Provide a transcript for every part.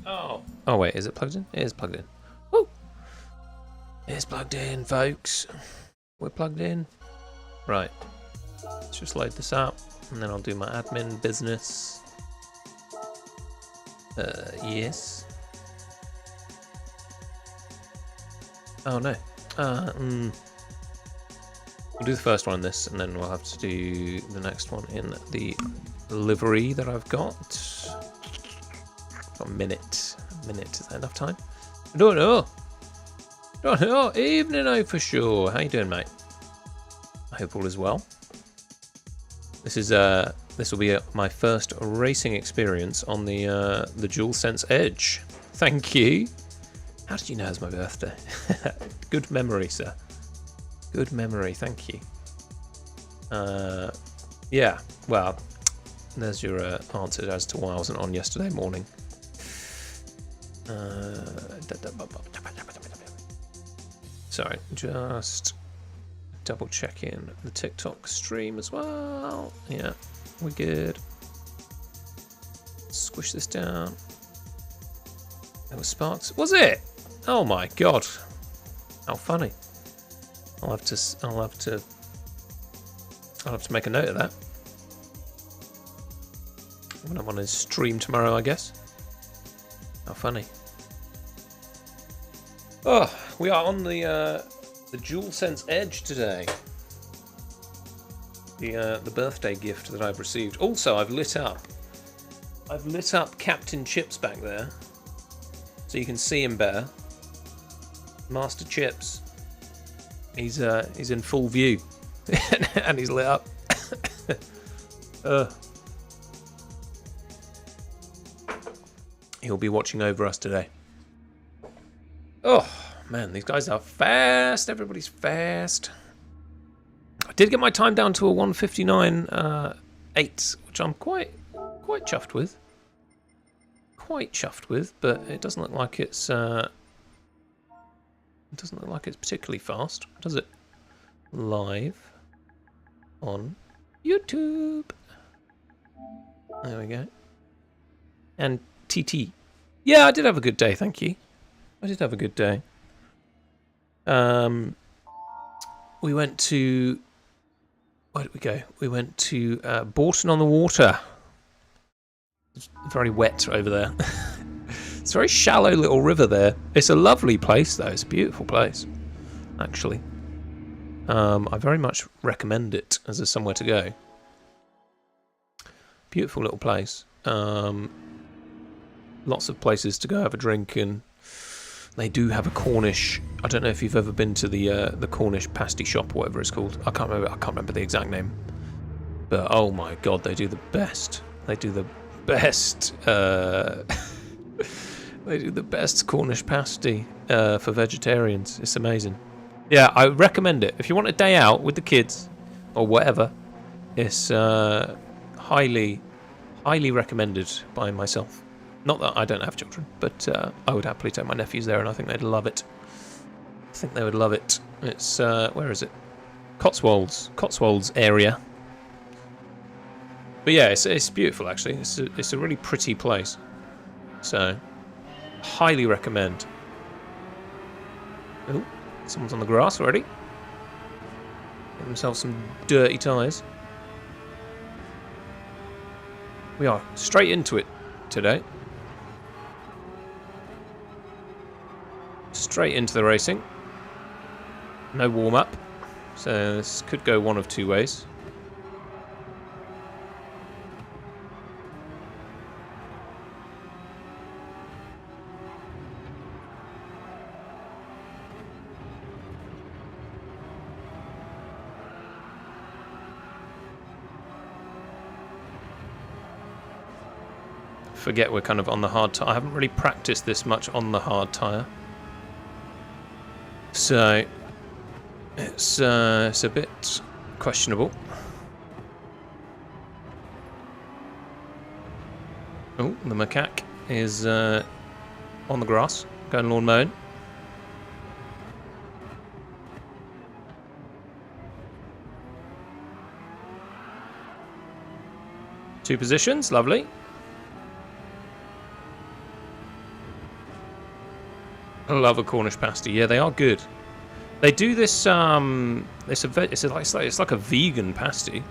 Oh. Oh wait, is it plugged in? It is plugged in. Woo! It's plugged in, folks. We're plugged in. Right. Let's just load this up, and then I'll do my admin business. Yes. Oh no. We'll do the first one in this, and then we'll have to do the next one in the livery that I've got. Got a minute. Is that enough time? I don't know. Evening out for sure. How you doing, mate? I hope all is well. This will be my first racing experience on the DualSense Edge. Thank you. How did you know it's my birthday? Good memory, sir. Good memory. Thank you. Yeah. Well, there's your answer as to why I wasn't on yesterday morning. Sorry, just double checking the TikTok stream as well. Yeah, we're good. Squish this down. There was sparks. Was it? Oh my god! How funny. I'll have to make a note of that when I'm on his stream tomorrow, I guess. How funny. Oh, we are on the DualSense Edge today. The birthday gift that I've received. Also, I've lit up Captain Chips back there, so you can see him better. Master Chips. He's in full view, and he's lit up. He'll be watching over us today. Oh man, these guys are fast. Everybody's fast. I did get my time down to a 1:59.8, which I'm quite chuffed with. But it doesn't look like it's particularly fast, does it? Live on YouTube. There we go. And TT. Yeah, I did have a good day, thank you. I did have a good day. We went to... Where did we go? We went to Bourton-on-the-Water. It's very wet over there. It's a very shallow little river there. It's a lovely place, though. It's a beautiful place, actually. I very much recommend it as somewhere to go. Beautiful little place. Lots of places to go have a drink, and they do have a Cornish. I don't know if you've ever been to the Cornish pasty shop, or whatever it's called. I can't remember the exact name. But oh my god, they do the best. They do the best. They do the best Cornish pasty for vegetarians. It's amazing. Yeah, I recommend it. If you want a day out with the kids or whatever, it's highly recommended by myself. Not that I don't have children, but I would happily take my nephews there, and I think they'd love it. I think they would love it. It's where is it? Cotswolds area. But yeah, it's beautiful actually. It's a really pretty place. So, highly recommend. Oh, someone's on the grass already. Get themselves some dirty tyres. We are straight into it today. Straight into the racing. No warm-up. So this could go one of two ways. Forget we're kind of on the hard tyre. I haven't really practiced this much on the hard tyre. So it's a bit questionable. Oh, the macaque is on the grass, going lawn mowing. Two positions, lovely. love a Cornish pasty. Yeah, they are good. They do this. It's like a vegan pasty,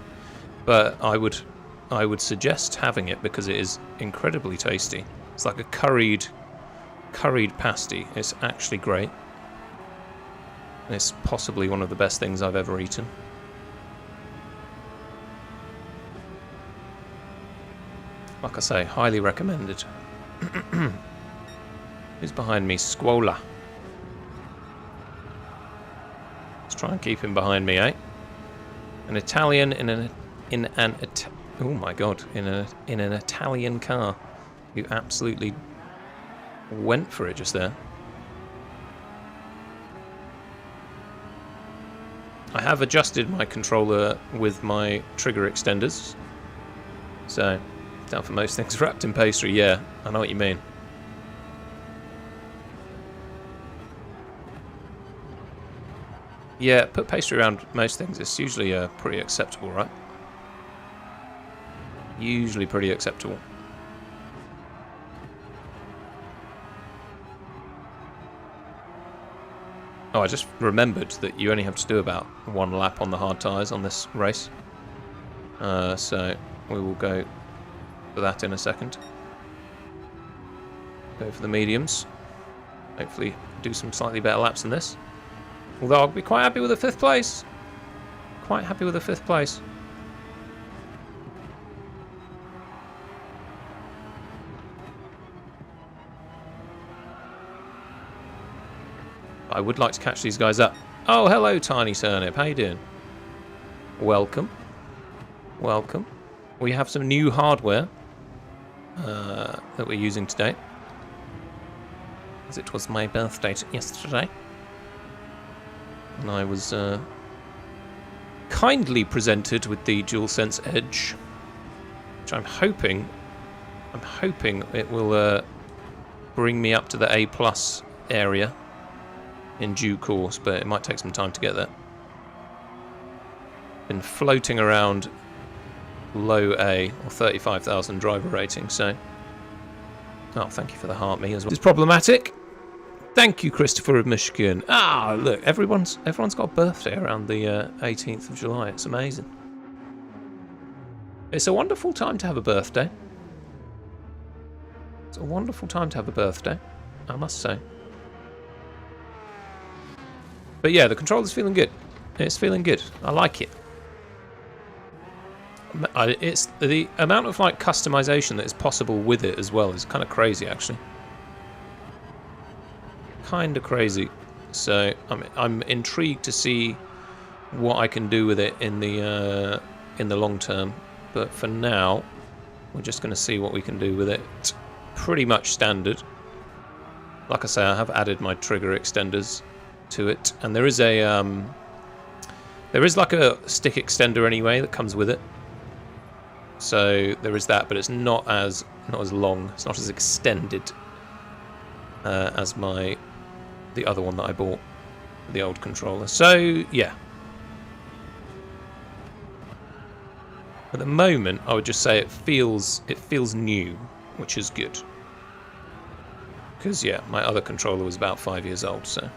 but I would suggest having it because it is incredibly tasty. It's like a curried pasty. It's actually great. It's possibly one of the best things I've ever eaten. Like I say, highly recommended. Who's behind me? Squola. Let's try and keep him behind me, eh? An Italian in an oh my god, in an Italian car. You absolutely went for it just there. I have adjusted my controller with my trigger extenders. So, down for most things wrapped in pastry. Yeah, I know what you mean. Yeah, put pastry around most things. It's usually pretty acceptable, right? Usually pretty acceptable. Oh, I just remembered that you only have to do about 1 lap on the hard tyres on this race. So we will go for that in a second. Go for the mediums. Hopefully do some slightly better laps than this. Although I'll be quite happy with the 5th place. Quite happy with the 5th place. I would like to catch these guys up. Oh, hello, Tiny Turnip. How you doing? Welcome. Welcome. We have some new hardware that we're using today. As it was my birthday yesterday. And I was kindly presented with the DualSense Edge. Which I'm hoping it will bring me up to the A+ area in due course, but it might take some time to get there. Been floating around low A, or 35,000 driver rating, so... Oh, thank you for the heart me as well. It's problematic. Thank you, Christopher of Michigan. Ah, look, everyone's got a birthday around the 18th of July. It's amazing. It's a wonderful time to have a birthday. It's a wonderful time to have a birthday, I must say. But yeah, the controller's feeling good. It's feeling good. I like it. It's the amount of like customization that is possible with it as well is kind of crazy, actually. Kind of crazy. So I'm intrigued to see what I can do with it in the long term. But for now, we're just going to see what we can do with it. It's pretty much standard. Like I say, I have added my trigger extenders to it, and there is like a stick extender anyway that comes with it. So there is that, but it's not as long. It's not as extended as the other one that I bought, the old controller. So yeah. At the moment, I would just say it feels new, which is good. Because yeah, my other controller was about 5 years old, so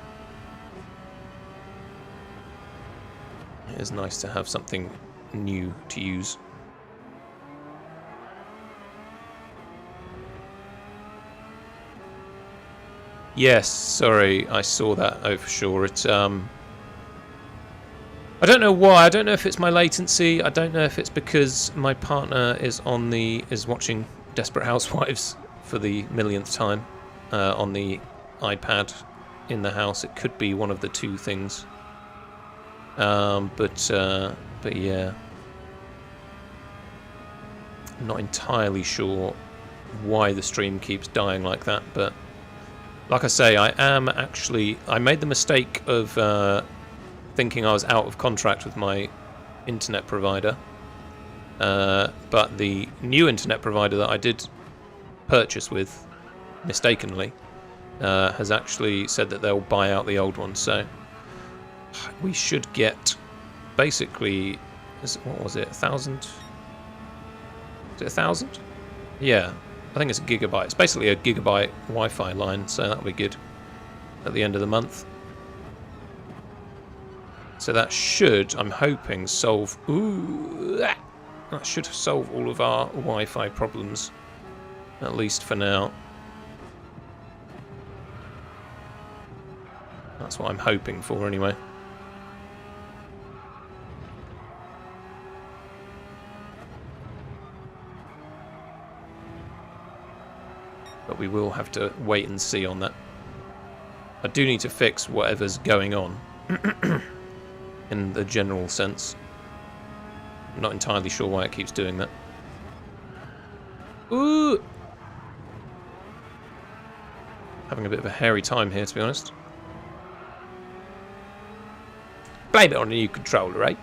it is nice to have something new to use. Yes, sorry, I saw that. Oh, for sure. It's I don't know why. I don't know if it's my latency. I don't know if it's because my partner is watching Desperate Housewives for the millionth time on the iPad in the house. It could be one of the two things. But yeah, I'm not entirely sure why the stream keeps dying like that, but like I say, I made the mistake of thinking I was out of contract with my internet provider, but the new internet provider that I did purchase with mistakenly has actually said that they'll buy out the old one, so we should get basically, what was it, 1,000? Is it 1,000? Yeah, I think it's a gigabyte. It's basically a gigabyte Wi-Fi line, so that'll be good. at the end of the month. So that should, I'm hoping, solve... Ooh, that should solve all of our Wi-Fi problems, at least for now. That's what I'm hoping for, anyway. But we will have to wait and see on that. I do need to fix whatever's going on, in the general sense. I'm not entirely sure why it keeps doing that. Ooh! Having a bit of a hairy time here, to be honest. Blame it on a new controller, eh?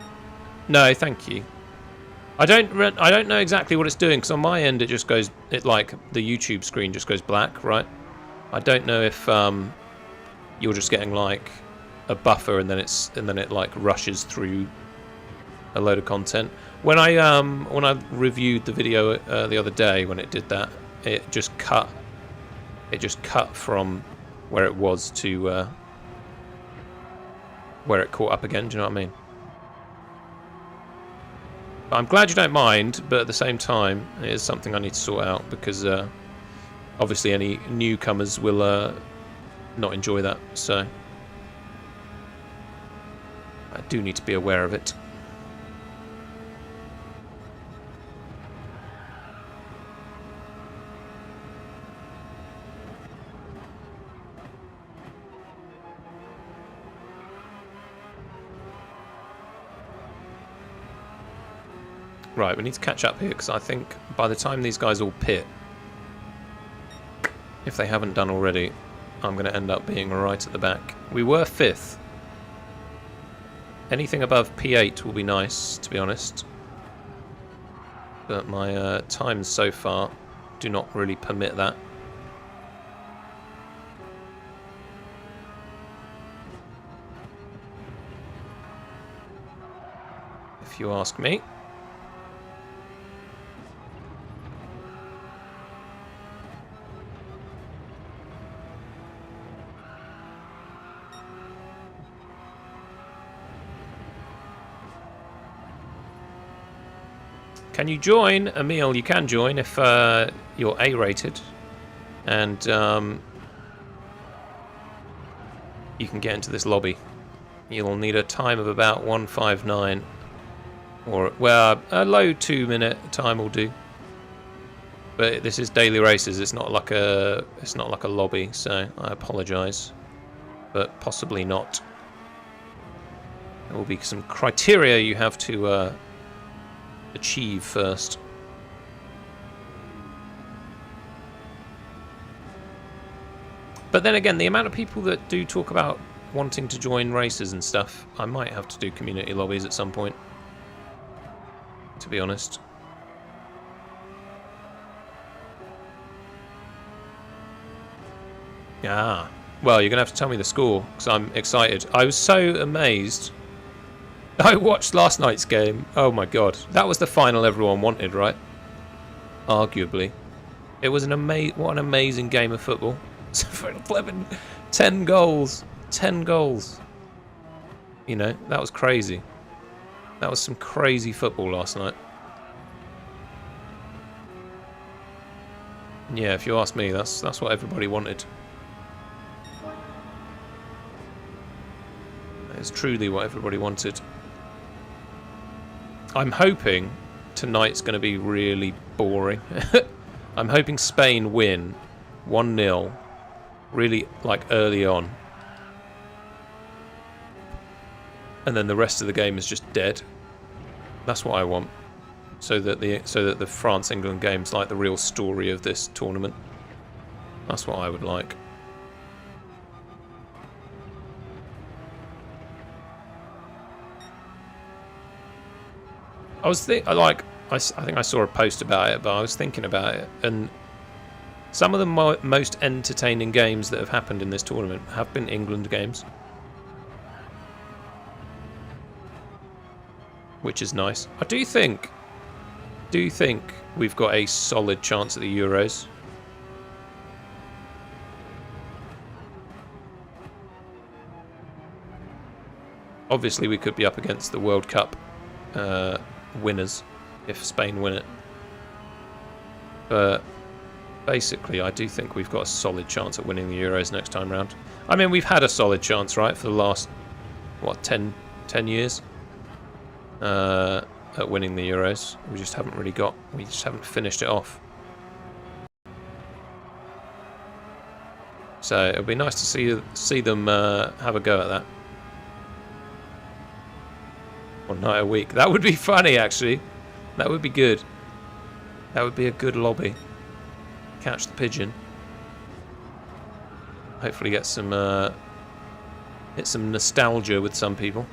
No, thank you. I don't know exactly what it's doing, because on my end it just goes, like the YouTube screen just goes black, right? I don't know if you're just getting like a buffer and then it like rushes through a load of content. When I reviewed the video the other day, when it did that, it just cut from where it was to where it caught up again. Do you know what I mean? I'm glad you don't mind, but at the same time, it is something I need to sort out, because obviously any newcomers will not enjoy that, so I do need to be aware of it. Right, we need to catch up here, because I think by the time these guys all pit, if they haven't done already, I'm going to end up being right at the back. We were 5th. Anything above P8 will be nice, to be honest. But my times so far do not really permit that. If you ask me. Can you join? Emil, you can join if you're A-rated. And you can get into this lobby. You'll need a time of about 1:59. Or, well, a low 2-minute time will do. But this is daily races, it's not like a lobby, so I apologise. But possibly not. There will be some criteria you have to achieve first. But then again, the amount of people that do talk about wanting to join races and stuff, I might have to do community lobbies at some point, to be honest. Ah, well, you're gonna have to tell me the score, because I'm excited. I was so amazed. I watched last night's game. Oh my god. That was the final everyone wanted, right? Arguably. It was what an amazing game of football. 10 goals. 10 goals. You know, that was crazy. That was some crazy football last night. Yeah, if you ask me, that's what everybody wanted. It's truly what everybody wanted. I'm hoping tonight's going to be really boring. I'm hoping Spain win 1-0, really like early on, and then the rest of the game is just dead. That's what I want, so that the France-England game's like the real story of this tournament. That's what I would like. I think I saw a post about it, but I was thinking about it, and some of the most entertaining games that have happened in this tournament have been England games, which is nice. I do think we've got a solid chance at the Euros. Obviously, we could be up against the World Cup winners if Spain win it. But basically, I do think we've got a solid chance at winning the Euros next time round. I mean, we've had a solid chance, right, for the last, what, 10 years at winning the Euros. We just haven't finished it off. So it'll be nice to see them have a go at that. One night a week. That would be funny, actually. That would be good. That would be a good lobby. Catch the pigeon. Hopefully get some nostalgia with some people.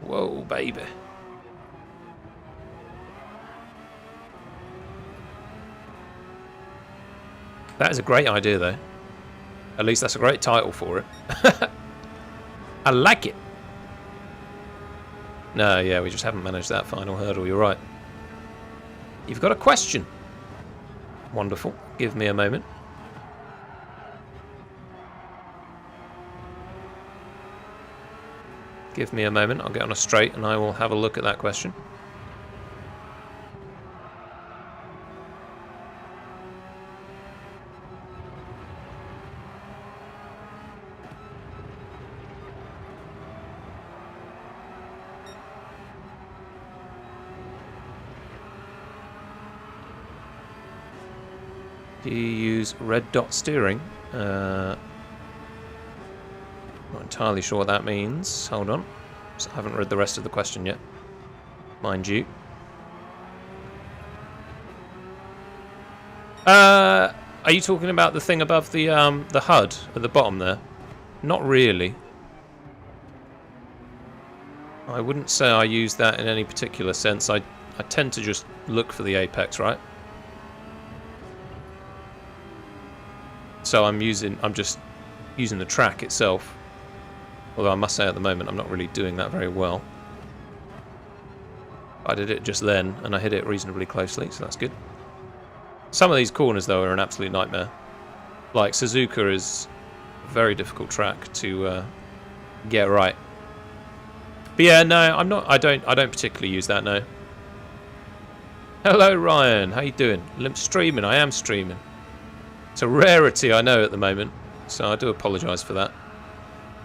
Whoa, baby. That is a great idea, though. At least that's a great title for it. I like it. No, yeah, we just haven't managed that final hurdle. You're right. You've got a question. Wonderful. Give me a moment. Give me a moment. I'll get on a straight and I will have a look at that question. Do you use red dot steering? Not entirely sure what that means. Hold on. I haven't read the rest of the question yet. Mind you. Are you talking about the thing above the HUD at the bottom there? Not really. I wouldn't say I use that in any particular sense. I tend to just look for the apex, right? So I'm just using the track itself. Although I must say at the moment I'm not really doing that very well. I did it just then and I hit it reasonably closely, so that's good. Some of these corners though are an absolute nightmare. Like Suzuka is a very difficult track to get right. But yeah, no, I don't particularly use that, no. Hello Ryan, how you doing? Streaming, I am streaming. It's a rarity, I know, at the moment, so I do apologise for that.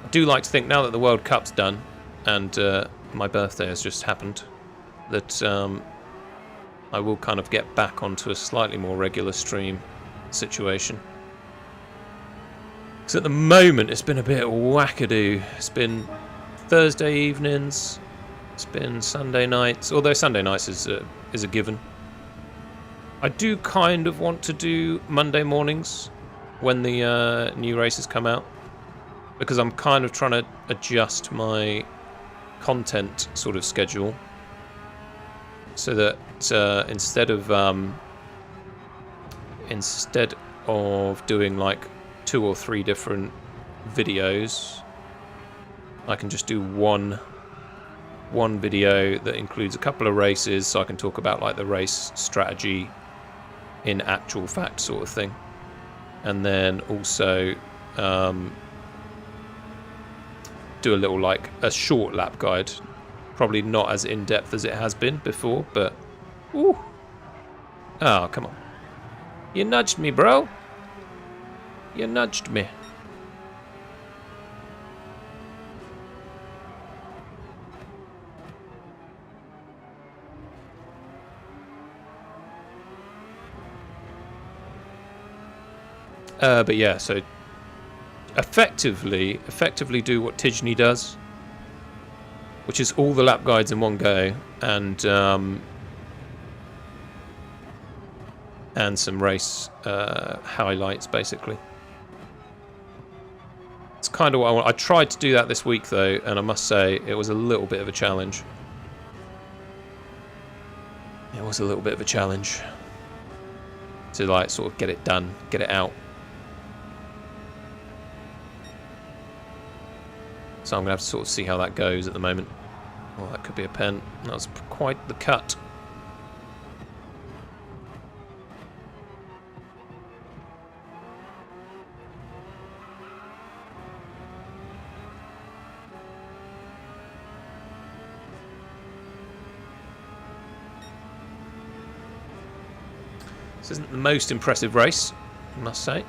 I do like to think, now that the World Cup's done, and my birthday has just happened, that I will kind of get back onto a slightly more regular stream situation. Because at the moment, it's been a bit wackadoo. It's been Thursday evenings, it's been Sunday nights, although Sunday nights is a given. I do kind of want to do Monday mornings when the new races come out, because I'm kind of trying to adjust my content sort of schedule so that instead of doing like 2 or 3 different videos, I can just do one video that includes a couple of races, so I can talk about like the race strategy in actual fact sort of thing, and then also do a little, like, a short lap guide, probably not as in-depth as it has been before, but ooh, oh come on, you nudged me, bro, you nudged me. But yeah, so effectively do what Tijni does, which is all the lap guides in one go, and some race highlights, basically. It's kind of what I want. I tried to do that this week, though, and I must say it was a little bit of a challenge. It was a little bit of a challenge to, like, sort of get it done, get it out. So I'm going to have to sort of see how that goes at the moment. Well, that could be a pen. That was quite the cut. This isn't the most impressive race, I must say.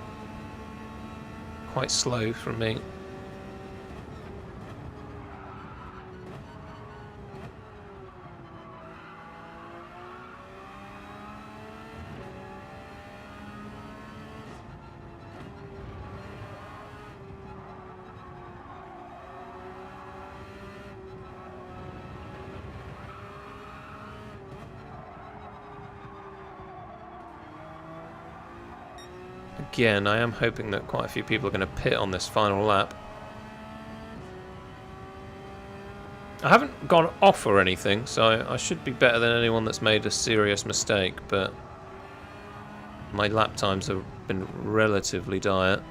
Quite slow from me. Again, I am hoping that quite a few people are going to pit on this final lap. I haven't gone off or anything, so I should be better than anyone that's made a serious mistake, but my lap times have been relatively dire.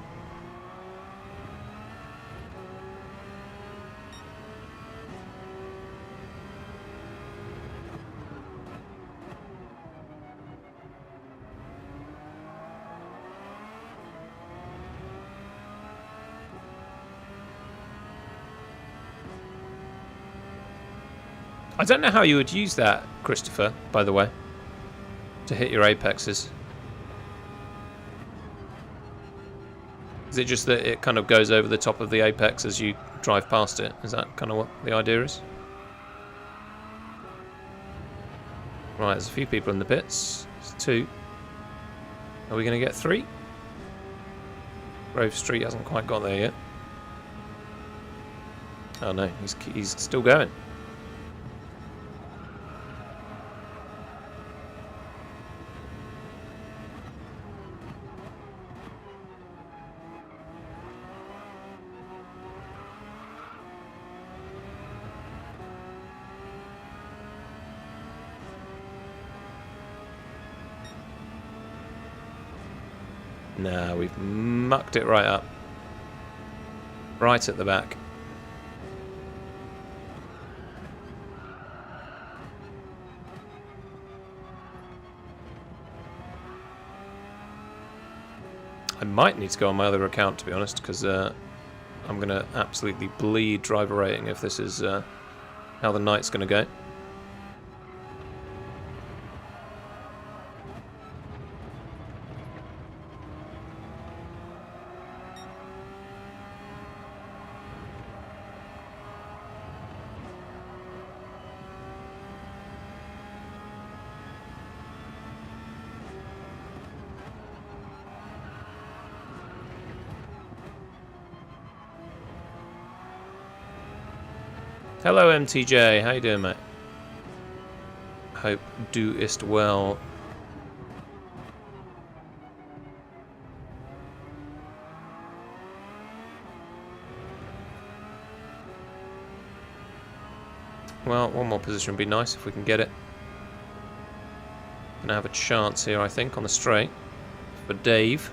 I don't know how you would use that, Christopher, by the way, to hit your apexes. Is it just that it kind of goes over the top of the apex as you drive past it? Is that kind of what the idea is? Right, there's a few people in the pits. There's 2. Are we going to get 3? Grove Street hasn't quite got there yet. Oh no, he's still going. Nah, we've mucked it right up. Right at the back. I might need to go on my other account, to be honest, because I'm going to absolutely bleed driver rating if this is how the night's going to go. Hello MTJ, how you doing, mate? Hope doest well. Well, one more position would be nice if we can get it. Gonna have a chance here, I think, on the straight for Dave.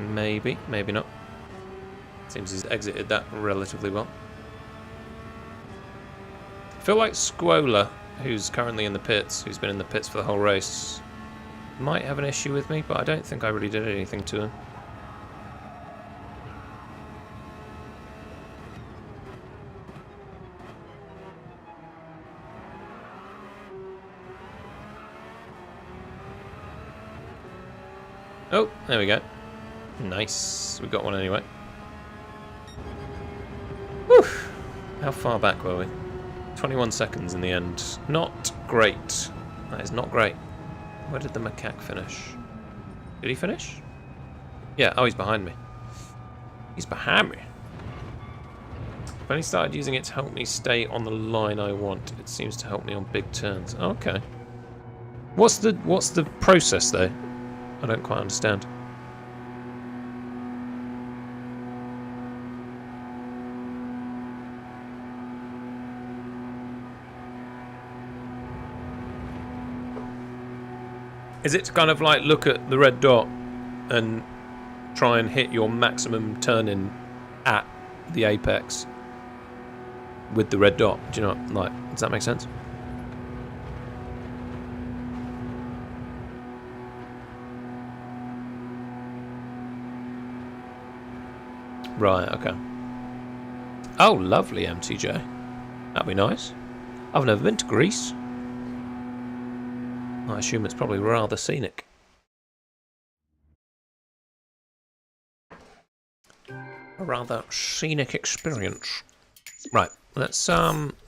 Maybe, maybe not. Seems he's exited that relatively well. I feel like Squola, who's currently in the pits, who's been in the pits for the whole race, might have an issue with me, but I don't think I really did anything to him. Oh, there we go. Nice. We got one anyway. Whew. How far back were we? 21 seconds in the end. Not great. That is not great. Where did the macaque finish? Did he finish? Yeah, oh, he's behind me. He's behind me. I've only started using it to help me stay on the line I want. It seems to help me on big turns. Oh, okay. What's the process though? I don't quite understand. Is it to kind of like look at the red dot and try and hit your maximum turn-in at the apex with the red dot? Do you know what, like, does that make sense? Right, okay. Oh, lovely, MTJ. That'd be nice. I've never been to Greece. I assume it's probably rather scenic. A rather scenic experience. Right, let's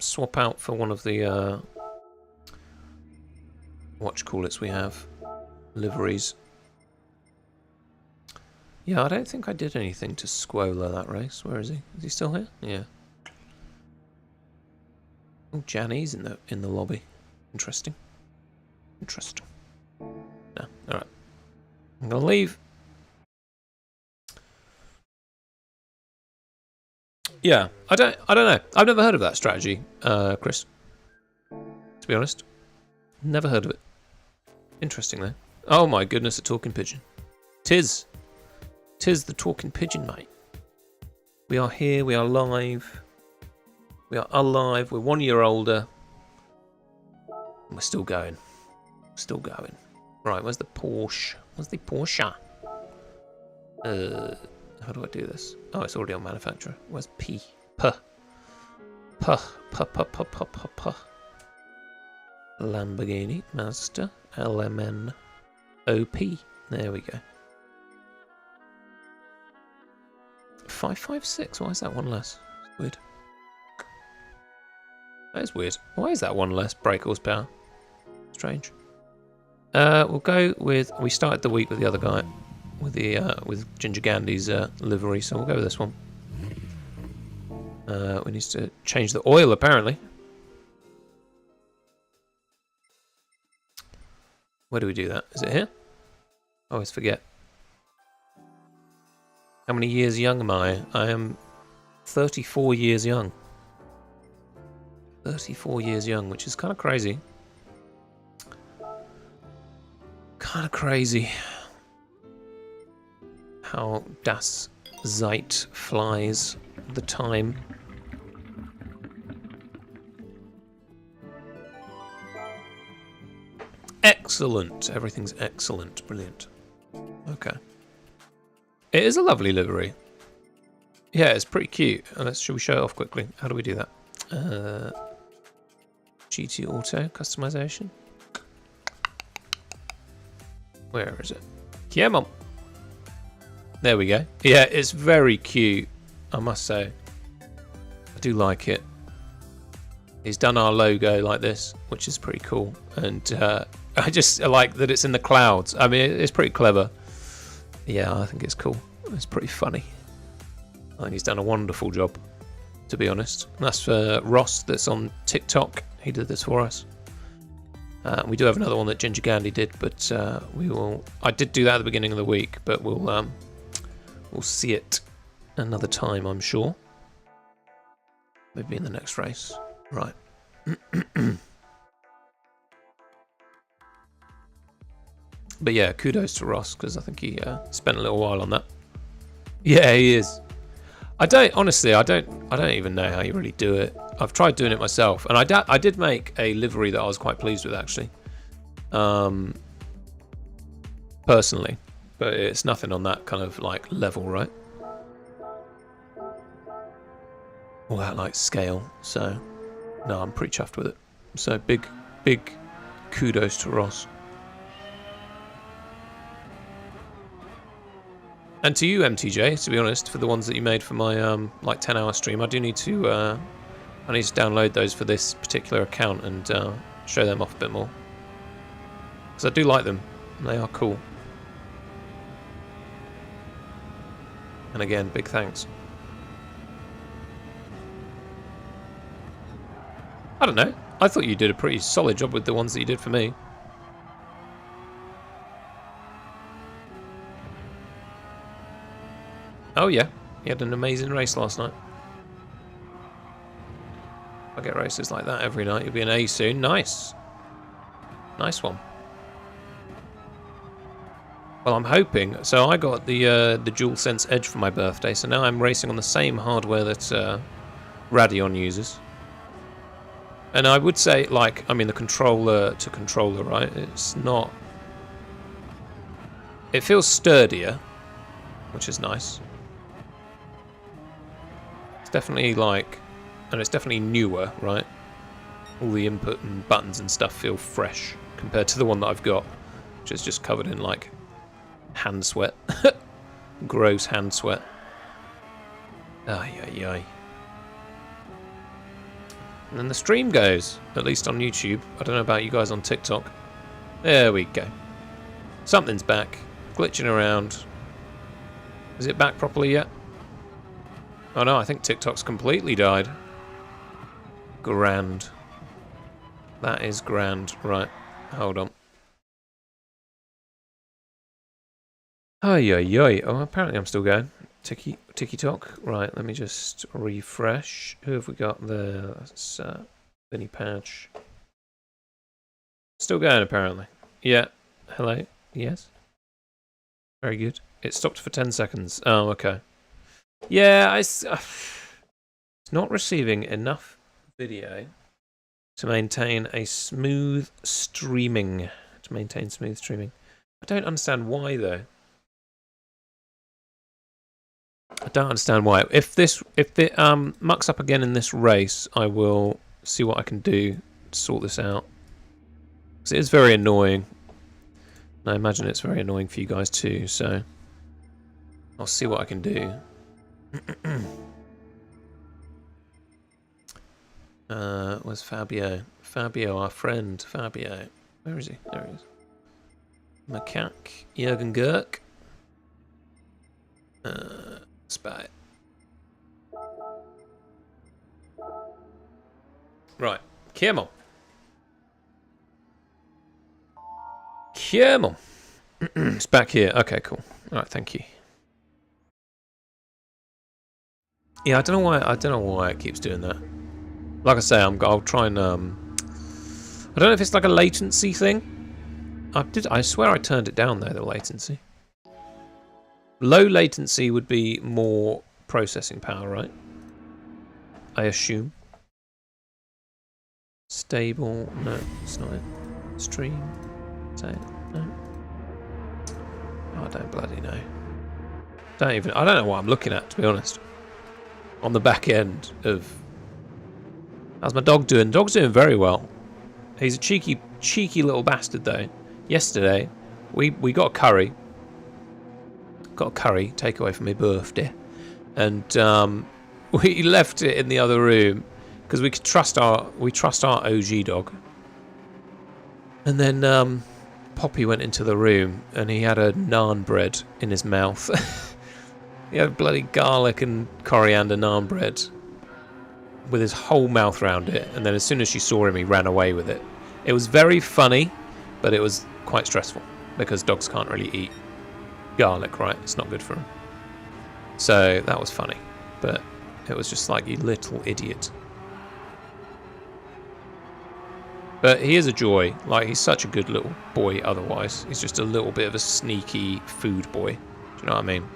swap out for one of the whatchamacallits we have. Liveries. Yeah, I don't think I did anything to Squola that race. Where is he? Is he still here? Yeah. Oh, Janny's in the lobby. Interesting. Interesting. No, alright. I'm gonna leave. Yeah, I don't know. I've never heard of that strategy, Chris. To be honest. Never heard of it. Interesting though. Oh my goodness, a talking pigeon. Tis the talking pigeon, mate. We are here, we are live. We are alive, we're 1 year older. And we're still going. Still going. Right, where's the Porsche? Where's the Porsche? How do I do this? Oh, it's already on manufacturer. Where's P? P. P. P. P. P. P. P. P. Lamborghini, Mazda, LMN, OP. There we go. 556. Why is that one less? It's weird. That is weird. Why is that one less brake horsepower? Strange. We'll go with. We started the week with the other guy, with the with Ginger Gandhi's livery, so we'll go with this one. We need to change the oil apparently. Where do we do that? Is it here? I always forget. How many years young am I? I am 34 years young. 34 years young, which is kind of crazy. Kind of crazy. How das Zeit flies, the time. Excellent. Everything's excellent. Brilliant. Okay. It is a lovely livery. Yeah, it's pretty cute. Should we show it off quickly? How do we do that? GT Auto customization. Where is it? Come on. There we go. Yeah, it's very cute, I must say. I do like it. He's done our logo like this, which is pretty cool. And I just like that it's in the clouds. I mean, it's pretty clever. Yeah, I think it's cool. It's pretty funny. I think he's done a wonderful job, to be honest. And that's for Ross, that's on TikTok. He did this for us. We do have another one that Ginger Gandhi did, but we will. I did do that at the beginning of the week, but we'll see it another time, I'm sure. Maybe in the next race. Right. But yeah, kudos to Ross, because I think he spent a little while on that. Yeah, he is. I don't even know how you really do it. I've tried doing it myself, and I did make a livery that I was quite pleased with, actually. Personally, but it's nothing on that kind of like level, right? Or that like scale. So no, I'm pretty chuffed with it. So big kudos to Ross. And to you, MTJ, to be honest, for the ones that you made for my like 10-hour stream. I do need to download those for this particular account and show them off a bit more, because I do like them. They are cool. And again, big thanks. I don't know. I thought you did a pretty solid job with the ones that you did for me. Oh yeah, he had an amazing race last night. I get races like that every night. You'll be an A soon. Nice. Nice one. Well, I'm hoping. So I got the DualSense Edge for my birthday, so now I'm racing on the same hardware that Radeon uses. And I would say, like, I mean, the controller to controller, right? It's not... It feels sturdier, which is nice. It's definitely like, and it's definitely newer, right? All the input and buttons and stuff feel fresh compared to the one that I've got, which is just covered in like hand sweat. Gross hand sweat. Ay, ay, ay. And then the stream goes, at least on YouTube. I don't know about you guys on TikTok. There we go. Something's back. Glitching around. Is it back properly yet? Oh no, I think TikTok's completely died. Grand. That is grand. Right, hold on. Ay, ay, ay. Oh, apparently I'm still going. Tiki-tock. Right, let me just refresh. Who have we got there? That's Vinny Patch. Still going, apparently. Yeah. Hello? Yes? Very good. It stopped for 10 seconds. Oh, okay. Yeah, it's not receiving enough video to maintain a smooth streaming. I don't understand why, though. I don't understand why. If it mucks up again in this race, I will see what I can do to sort this out. Because it is very annoying. And I imagine it's very annoying for you guys too, so I'll see what I can do. Where's Fabio? Fabio, our friend. Fabio. Where is he? There he is. Macaque. Jürgen Gurk. Spy. Right. Come on. Come on. It's back here. Okay, cool. Alright, thank you. Yeah, I don't know why it keeps doing that. Like I say, I'll try and I don't know if it's like a latency thing. I swear I turned it down though, the latency. Low latency would be more processing power, right? I assume. Stable, no, it's not it. Stream, is that it? No. Oh, I don't bloody know. I don't know what I'm looking at, to be honest. On the back end of... How's my dog doing? Dog's doing very well. He's a cheeky little bastard, though. Yesterday, we got a curry. Got a curry, takeaway for my birthday. And we left it in the other room because we trust our OG dog. And then Poppy went into the room and he had a naan bread in his mouth. He had bloody garlic and coriander naan bread with his whole mouth around it. And then as soon as she saw him, he ran away with it. It was very funny, but it was quite stressful because dogs can't really eat garlic, right? It's not good for them. So that was funny, but it was just like, you little idiot. But he is a joy. Like, he's such a good little boy otherwise. He's just a little bit of a sneaky food boy. Do you know what I mean?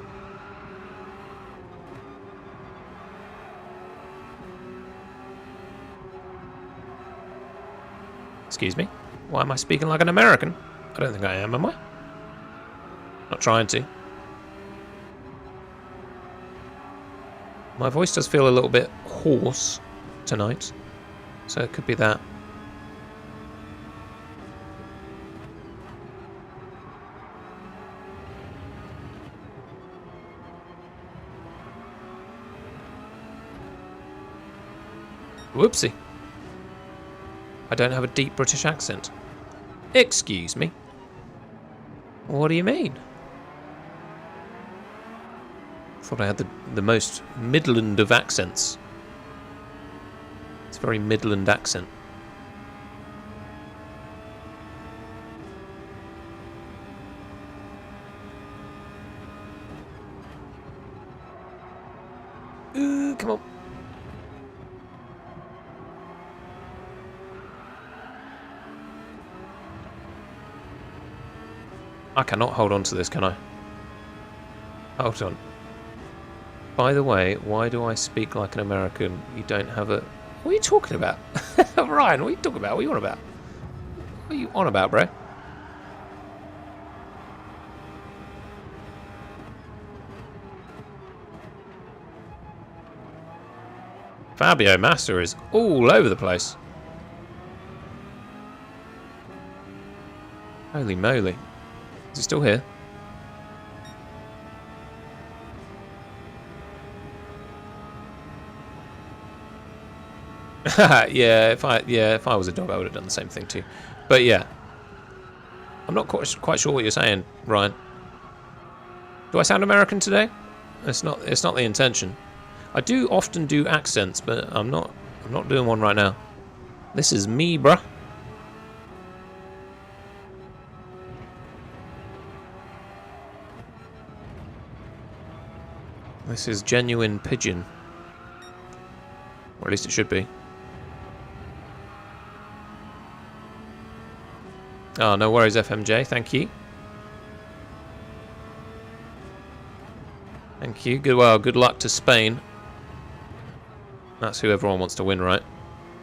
Excuse me? Why am I speaking like an American? I don't think I am I? Not trying to. My voice does feel a little bit hoarse tonight, so it could be that. Whoopsie. I don't have a deep British accent. Excuse me. What do you mean? Thought I had the most Midland of accents. It's a very Midland accent. Ooh, come on. I cannot hold on to this, can I? Hold on. By the way, why do I speak like an American? You don't have a... What are you talking about? Ryan, what are you talking about? What are you on about? What are you on about, bro? Fabio Massa is all over the place. Holy moly. Is he still here? Yeah, if I was a dog, I would have done the same thing too. But yeah, I'm not quite sure what you're saying, Ryan. Do I sound American today? It's not the intention. I do often do accents, but I'm not doing one right now. This is me, bruh. This is genuine pigeon. Or at least it should be. Oh, no worries, FMJ. Thank you. Thank you. Good luck to Spain. That's who everyone wants to win, right?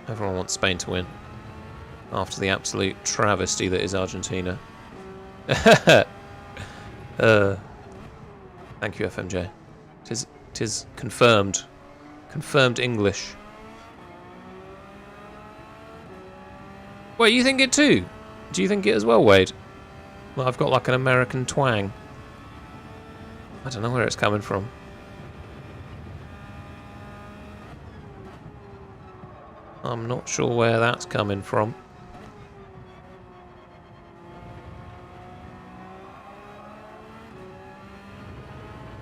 Everyone wants Spain to win. After the absolute travesty that is Argentina. Thank you, FMJ. Tis confirmed. Confirmed English. Wait, you think it too? Do you think it as well, Wade? Well, I've got like an American twang. I don't know where it's coming from. I'm not sure where that's coming from.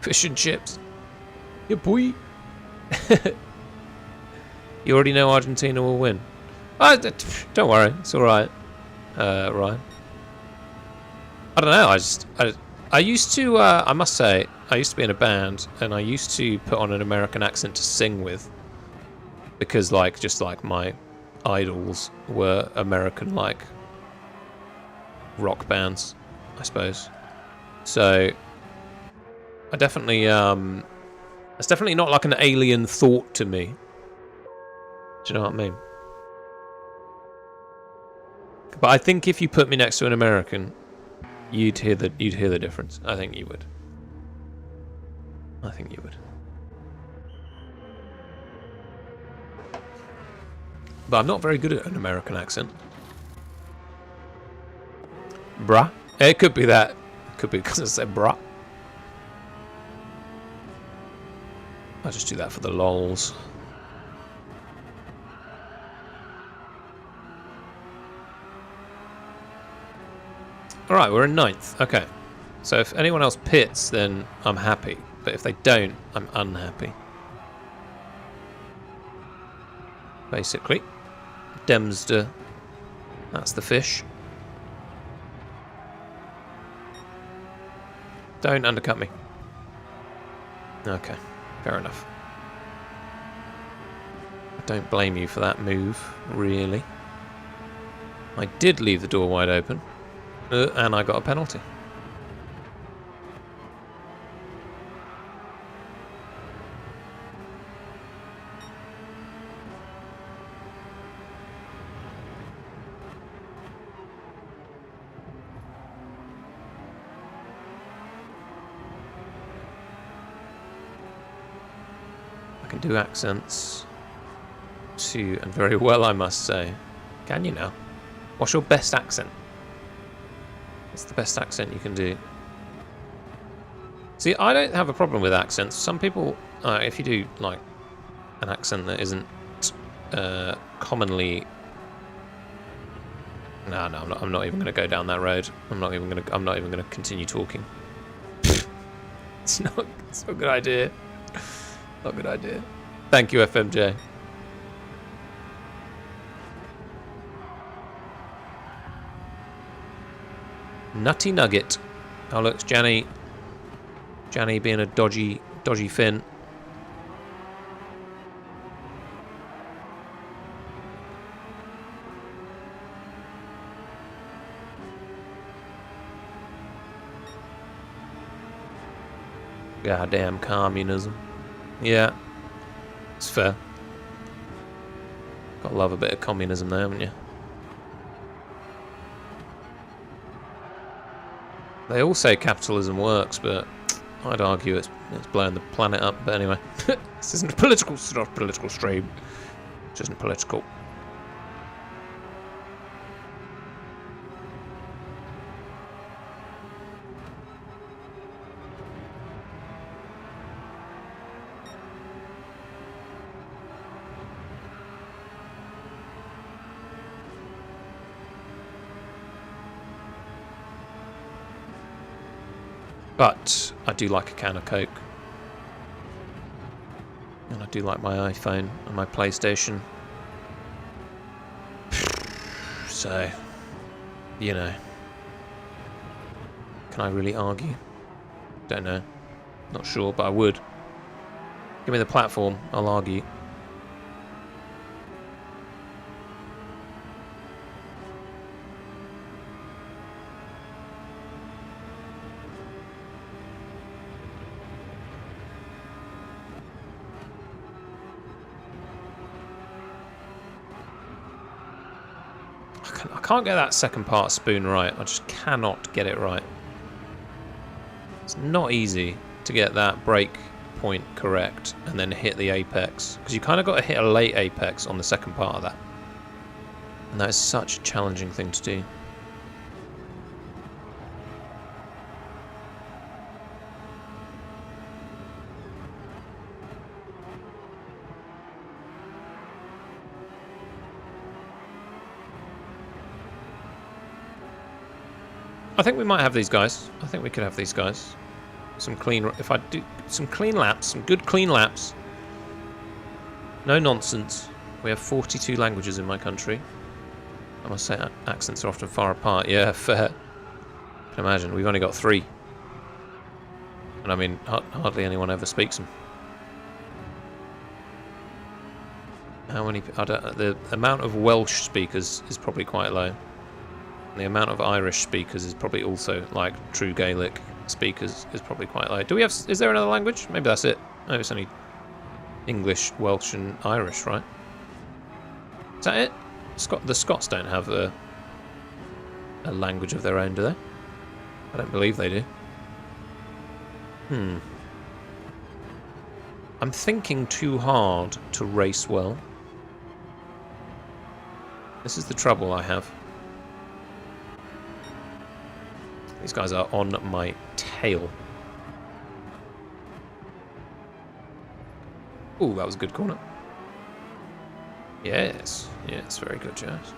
Fish and chips. Yeah, boy. You already know Argentina will win. Don't worry, it's all right, Ryan. I don't know. I used to. I must say, I used to be in a band, and I used to put on an American accent to sing with, because just like my idols were American rock bands, I suppose. So I definitely it's definitely not like an alien thought to me. Do you know what I mean? But I think if you put me next to an American, you'd hear the difference. I think you would. I think you would. But I'm not very good at an American accent. Bruh. It could be that. It could be because I said bruh. I'll just do that for the lols. Alright, we're in 9th. Okay. So if anyone else pits, then I'm happy. But if they don't, I'm unhappy. Basically. Demster. That's the fish. Don't undercut me. Okay. Fair enough. I don't blame you for that move, really. I did leave the door wide open. And I got a penalty. I can do accents too, and very well, I must say. Can you now? What's your best accent? What's the best accent you can do? See, I don't have a problem with accents. Some people, if you do like an accent that isn't commonly, no, I'm not even going to go down that road. I'm not even going to continue talking. It's not a good idea. Not a good idea. Thank you, FMJ. Nutty Nugget. Oh, look, it's Janny. Janny being a dodgy fin. Goddamn communism. Yeah, it's fair. Gotta love a bit of communism there, haven't you? They all say capitalism works, but I'd argue it's blowing the planet up. But anyway. This isn't a political, it's not a political stream. It isn't political. But I do like a can of Coke. And I do like my iPhone and my PlayStation. So, you know. Can I really argue? Don't know. Not sure, but I would. Give me the platform, I'll argue. I can't get that second part spoon right. I just cannot get it right. It's not easy to get that break point correct and then hit the apex, because you kind of got to hit a late apex on the second part of that, and that is such a challenging thing to do. I think we might have these guys. I think we could have these guys. Some clean, if I do some clean laps, some good clean laps. No nonsense. We have 42 languages in my country. I must say accents are often far apart. Yeah, fair. I can imagine. We've only got 3. And I mean, hardly anyone ever speaks them. How many? The amount of Welsh speakers is probably quite low. The amount of Irish speakers is probably also, like true Gaelic speakers, is probably quite low. Do we have? Is there another language? Maybe that's it. No, it's only English, Welsh, and Irish, right? Is that it? The Scots don't have a language of their own, do they? I don't believe they do. I'm thinking too hard to race well. This is the trouble I have. These guys are on my tail. Ooh, that was a good corner. Yes, yes, very good, Jazz.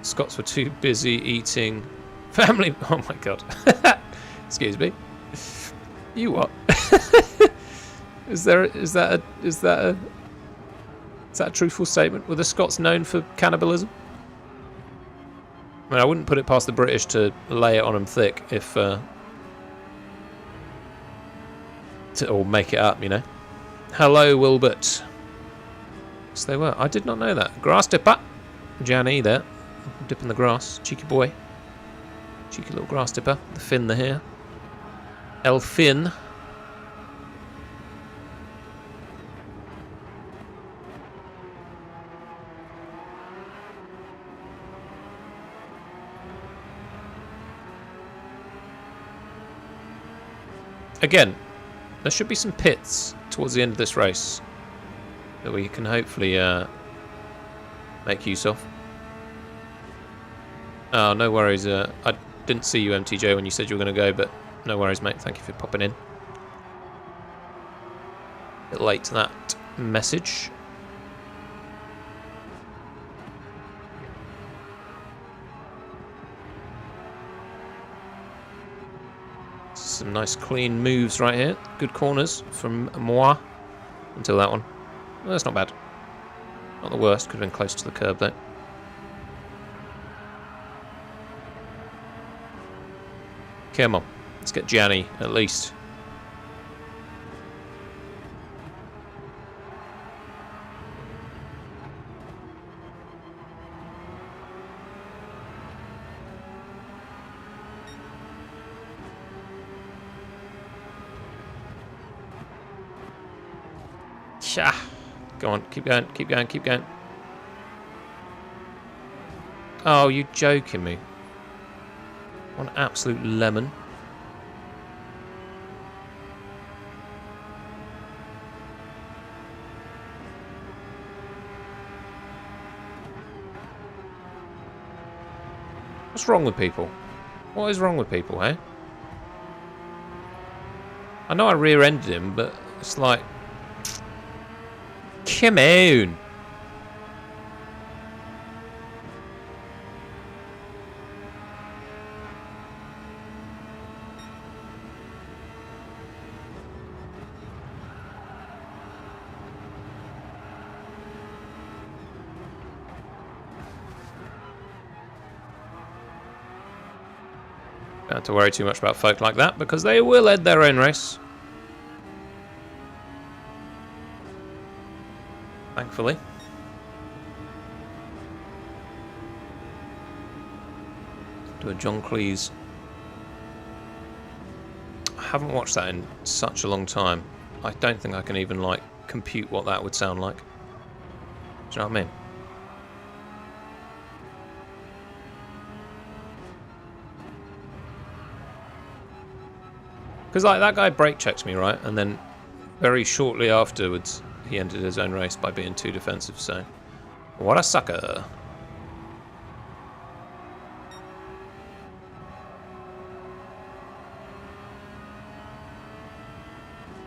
Scots were too busy eating family. Oh my god. Excuse me. You what? Is that a truthful statement? Were the Scots known for cannibalism? I mean, I wouldn't put it past the British to lay it on them thick if, or make it up, you know. Hello, Wilbert. Yes, they were. I did not know that. Grass dipper. Janny there. Dipping the grass. Cheeky boy. Cheeky little grass dipper. The Finn there here. El Finn. Again, there should be some pits towards the end of this race that we can hopefully make use of. Oh, no worries. I didn't see you, MTJ, when you said you were going to go, but no worries, mate. Thank you for popping in. A bit late to that message. Some nice clean moves right here. Good corners from moi until that one. Well, that's not bad. Not the worst. Could have been close to the curb though. Come on. Let's get Gianni at least. Go on, keep going, keep going, keep going. Oh, you joking me? One absolute lemon. What's wrong with people? What is wrong with people, eh? I know I rear-ended him, but it's like... Come on! Don't have to worry too much about folk like that, because they will end their own race. Thankfully. Do a John Cleese. I haven't watched that in such a long time. I don't think I can even, like, compute what that would sound like. Do you know what I mean? Because like that guy brake checks me, right? And then very shortly afterwards, he ended his own race by being too defensive. So, what a sucker!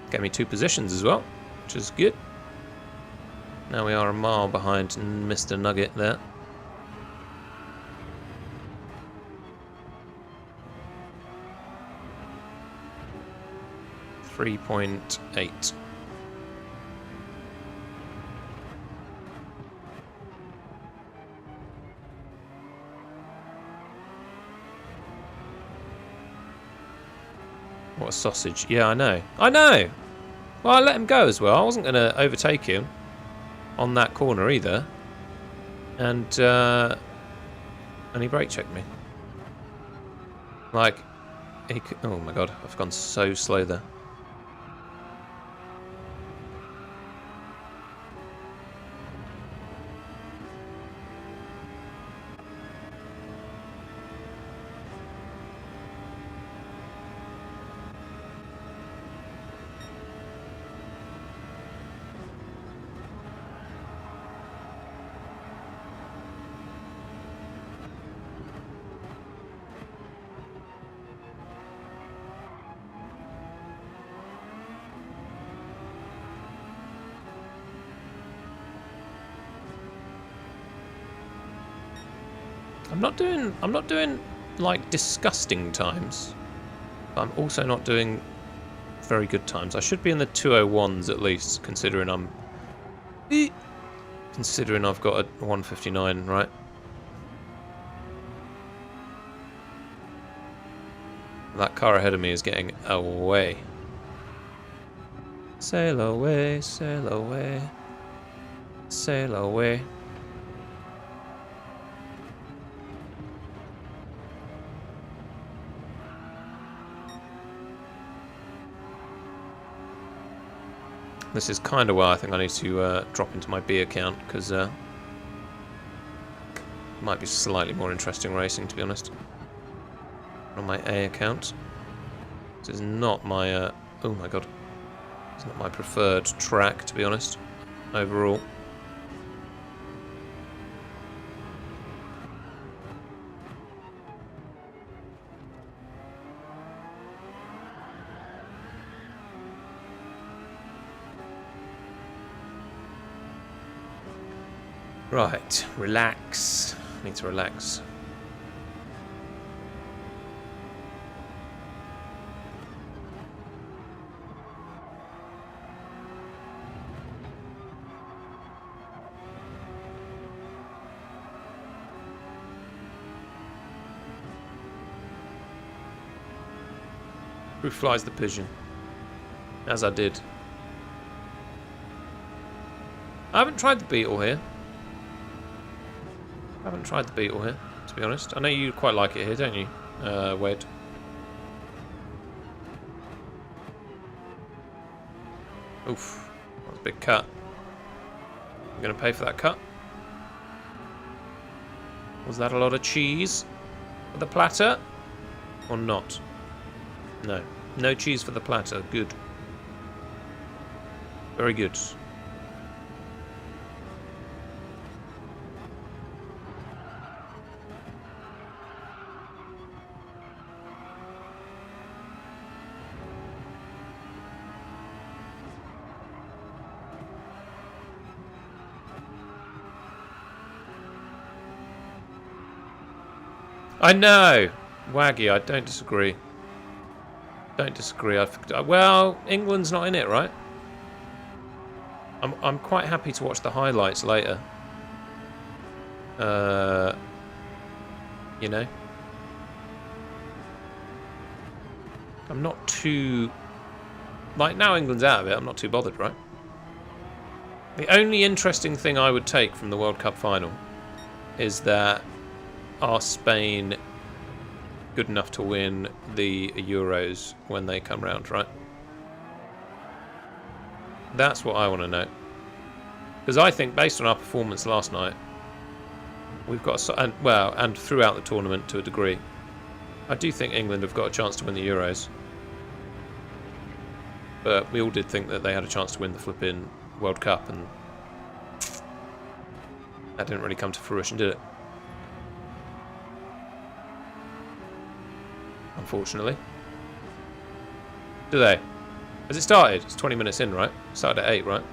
Get me 2 positions as well, which is good. Now we are a mile behind Mr. Nugget there. .8. What a sausage. Yeah, I know. I know! Well, I let him go as well. I wasn't going to overtake him on that corner either. And he brake checked me. Like, he could, oh my god, I've gone so slow there. I'm not doing like disgusting times, but I'm also not doing very good times. I should be in the 201s at least, considering I've got a 159, right? That car ahead of me is getting away. Sail away, sail away, sail away. This is kind of where I think I need to drop into my B account, because it might be slightly more interesting racing, to be honest. On my A account. This is not my... oh my god. It's not my preferred track, to be honest, overall. Right, relax. I need to relax. Who flies the pigeon? As I did. I haven't tried the Beetle here. I haven't tried the Beetle here, to be honest. I know you quite like it here, don't you, Wade? Oof, that was a big cut. I'm going to pay for that cut. Was that a lot of cheese for the platter? Or not? No. No cheese for the platter. Good. Very good. I know, Waggy. I don't disagree. Don't disagree. Well, England's not in it, right? I'm quite happy to watch the highlights later. You know, I'm not too like now England's out of it. I'm not too bothered, right? The only interesting thing I would take from the World Cup final is that are Spain good enough to win the Euros when they come round, right? That's what I want to know. Because I think, based on our performance last night, we've got, and throughout the tournament to a degree, I do think England have got a chance to win the Euros. But we all did think that they had a chance to win the flipping World Cup, and that didn't really come to fruition, did it? Unfortunately. Do they? Has it started? It's 20 minutes in, right? Started at 8, right?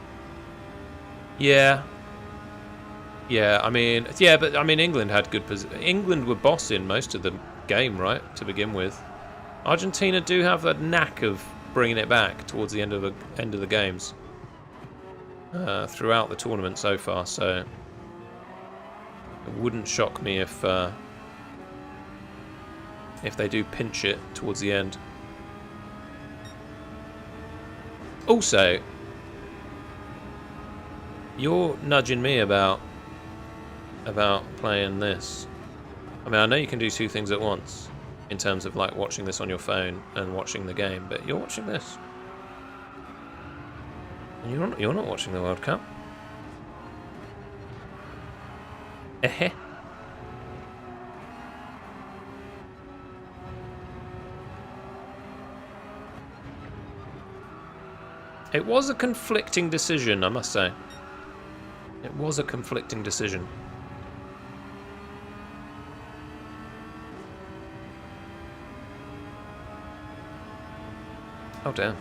Yeah. Yeah, I mean, but I mean, England had good position. England were bossing most of the game, right, to begin with. Argentina do have that knack of bringing it back towards the end of the games throughout the tournament so far. So it wouldn't shock me if they do pinch it towards the end. Also, you're nudging me about playing this. I mean, I know you can do two things at once in terms of like watching this on your phone and watching the game, but you're watching this. And you're not watching the World Cup. Eh. It was a conflicting decision, I must say. It was a conflicting decision. Oh, damn.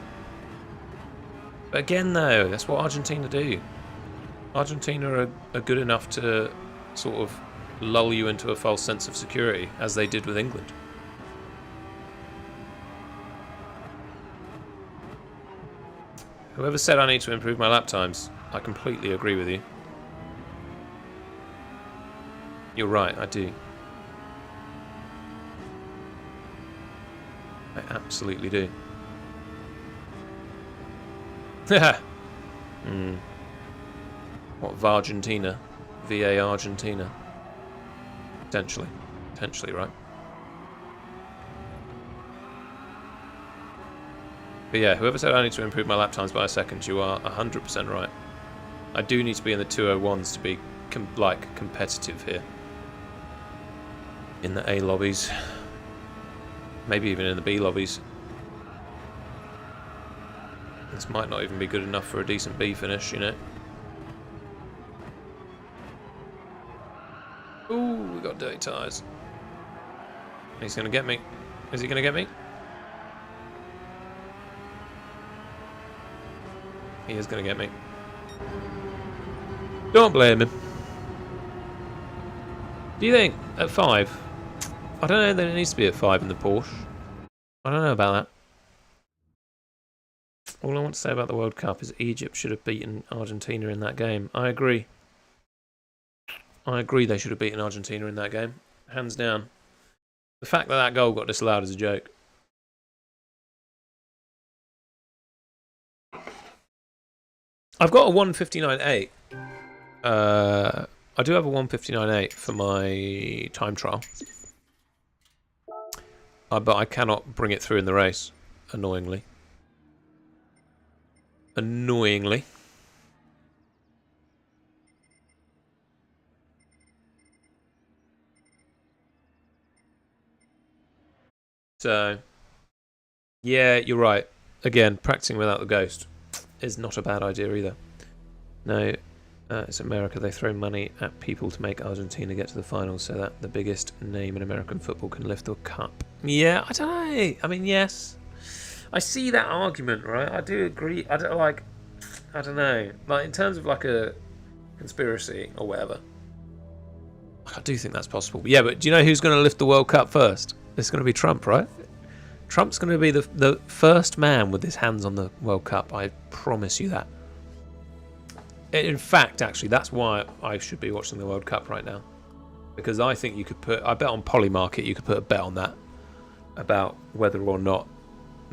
But again, though, that's what Argentina do. Argentina are good enough to sort of lull you into a false sense of security, as they did with England. Whoever said I need to improve my lap times, I completely agree with you. You're right, I do. I absolutely do. What, Vargentina? VA Argentina? Potentially. Potentially, right? But yeah, whoever said I need to improve my lap times by a second, you are 100% right. I do need to be in the 201s to be competitive here. In the A lobbies. Maybe even in the B lobbies. This might not even be good enough for a decent B finish, you know. Ooh, we got dirty tyres. He's going to get me. Is he going to get me? He is going to get me. Don't blame him. Do you think at 5? I don't know that it needs to be at 5 in the Porsche. I don't know about that. All I want to say about the World Cup is Egypt should have beaten Argentina in that game. I agree. I agree they should have beaten Argentina in that game. Hands down. The fact that that goal got disallowed is a joke. I've got a 1:59.8. I do have a 1:59.8 for my time trial. But I cannot bring it through in the race, annoyingly. Annoyingly. So, yeah, you're right. Again, practicing without the ghost is not a bad idea either. No, it's America. They throw money at people to make Argentina get to the finals so that the biggest name in American football can lift the cup. Yeah, I don't know. I mean, yes. I see that argument, right? I do agree. I don't know. Like, in terms of like a conspiracy or whatever, I do think that's possible. Yeah, but do you know who's going to lift the World Cup first? It's going to be Trump, right? Trump's going to be the first man with his hands on the World Cup. I promise you that. In fact, actually, that's why I should be watching the World Cup right now. Because I think you could put... I bet on Polymarket you could put a bet on that. About whether or not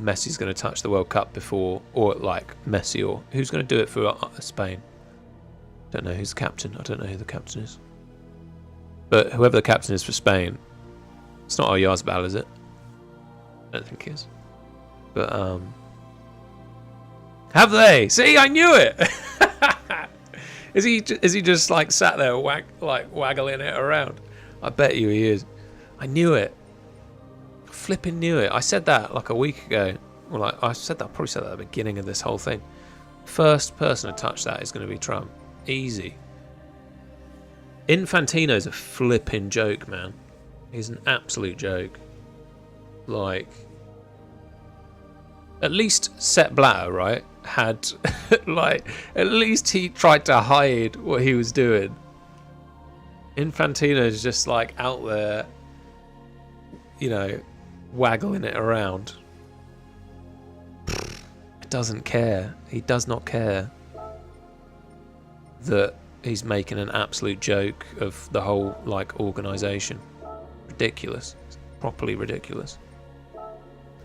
Messi's going to touch the World Cup before... Or, like, Messi or... Who's going to do it for Spain? Don't know who's the captain. I don't know who the captain is. But whoever the captain is for Spain... It's not Oyarzabal, is it? I don't think it is. But, have they? See, I knew it! Is he just like sat there waggling it around? I bet you he is. I knew it. I flipping knew it. I said that like a week ago. Well, I probably said that at the beginning of this whole thing. First person to touch that is going to be Trump. Easy. Infantino's a flipping joke, man. He's an absolute joke. Like, at least Sepp Blatter, right, had, like, at least he tried to hide what he was doing. Infantino's just, like, out there, you know, waggling it around. He doesn't care. He does not care that he's making an absolute joke of the whole, like, organisation. Ridiculous. It's properly ridiculous.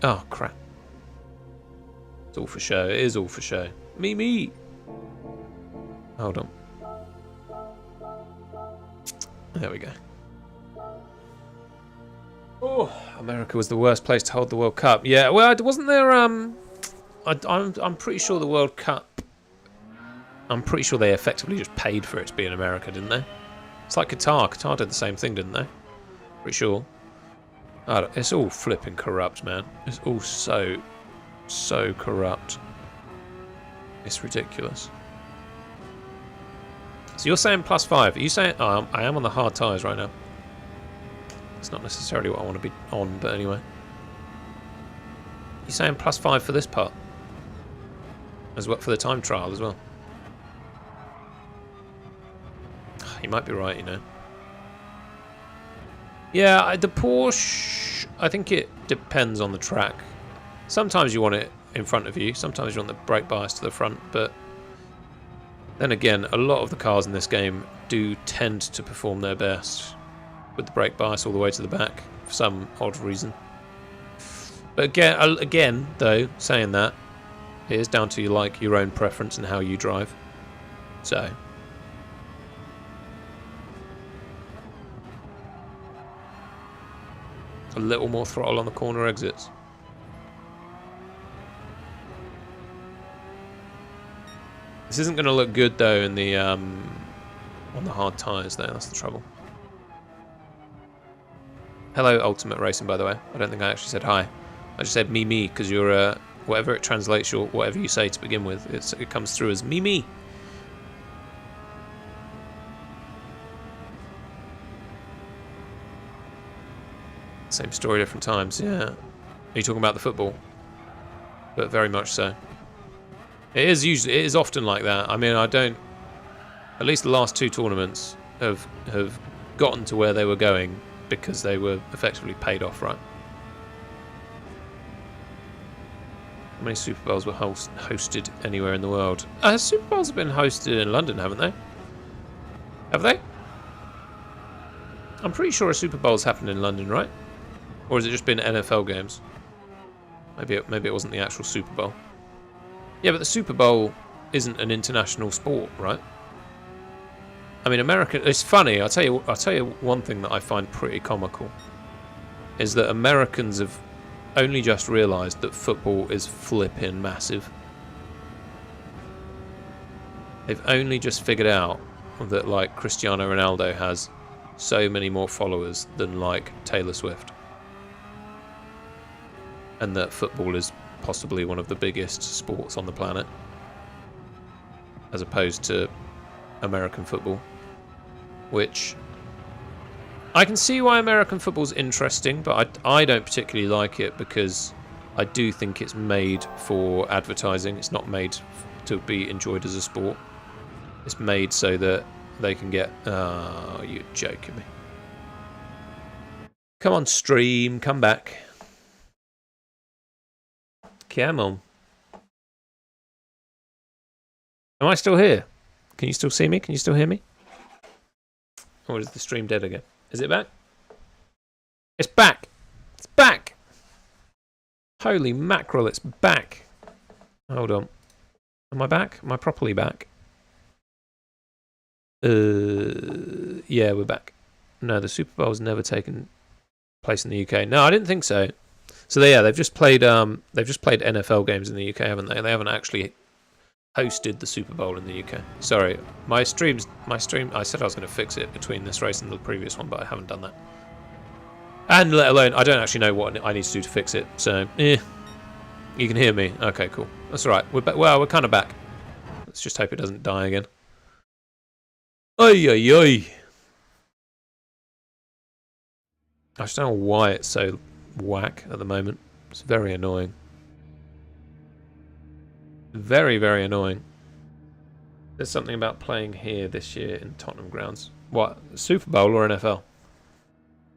Oh, crap. It's all for show. It is all for show. Me. Hold on. There we go. Oh, America was the worst place to hold the World Cup. Yeah, well, wasn't there... I'm pretty sure the World Cup... I'm pretty sure they effectively just paid for it to be in America, didn't they? It's like Qatar. Qatar did the same thing, didn't they? Pretty sure. It's all flipping corrupt, man. It's all so corrupt. It's ridiculous. So you're saying +5. Are you saying... Oh, I am on the hard tyres right now. It's not necessarily what I want to be on, but anyway. You're saying +5 for this part? As well, for the time trial as well? You might be right, you know. Yeah, the Porsche, I think it depends on the track. Sometimes you want it in front of you, sometimes you want the brake bias to the front, but then again, a lot of the cars in this game do tend to perform their best with the brake bias all the way to the back for some odd reason. But again, though, saying that, it is down to your own preference and how you drive. So... a little more throttle on the corner exits. This isn't going to look good though in the on the hard tyres though. That's the trouble. Hello, Ultimate Racing. By the way, I don't think I actually said hi. I just said me because you're whatever it translates, or whatever you say to begin with. It comes through as me. Same story, different times. Yeah. Are you talking about the football? But very much so. It is often like that. I mean, I don't... At least the last two tournaments have gotten to where they were going because they were effectively paid off, right? How many Super Bowls were hosted anywhere in the world? Super Bowls have been hosted in London, haven't they? Have they? I'm pretty sure a Super Bowl's happened in London, right? Or has it just been NFL games? Maybe it wasn't the actual Super Bowl. Yeah, but the Super Bowl isn't an international sport, right? I mean, America. It's funny. I'll tell you one thing that I find pretty comical is that Americans have only just realised that football is flipping massive. They've only just figured out that like Cristiano Ronaldo has so many more followers than like Taylor Swift. And that football is possibly one of the biggest sports on the planet, as opposed to American football, which I can see why American football's interesting, but I don't particularly like it because I do think it's made for advertising. It's not made to be enjoyed as a sport. It's made so that they can get... Oh, you're joking me. Come on, stream. Come back. Come on. Am I still here? Can you still see me? Can you still hear me? Or is the stream dead again? Is it back? It's back! It's back! Holy mackerel, it's back. Hold on. Am I back? Am I properly back? Yeah, we're back. No, the Super Bowl's never taken place in the UK. No, I didn't think so. So they've just played NFL games in the UK, haven't they? They haven't actually hosted the Super Bowl in the UK. Sorry, my stream. I said I was going to fix it between this race and the previous one, but I haven't done that. And let alone, I don't actually know what I need to do to fix it. So, you can hear me. Okay, cool. That's all right. We're back. Well, we're kind of back. Let's just hope it doesn't die again. Oi, oi, oi. I just don't know why it's so whack at the moment. It's very annoying. Very, very annoying. There's something about playing here this year in Tottenham grounds. What? Super Bowl or NFL?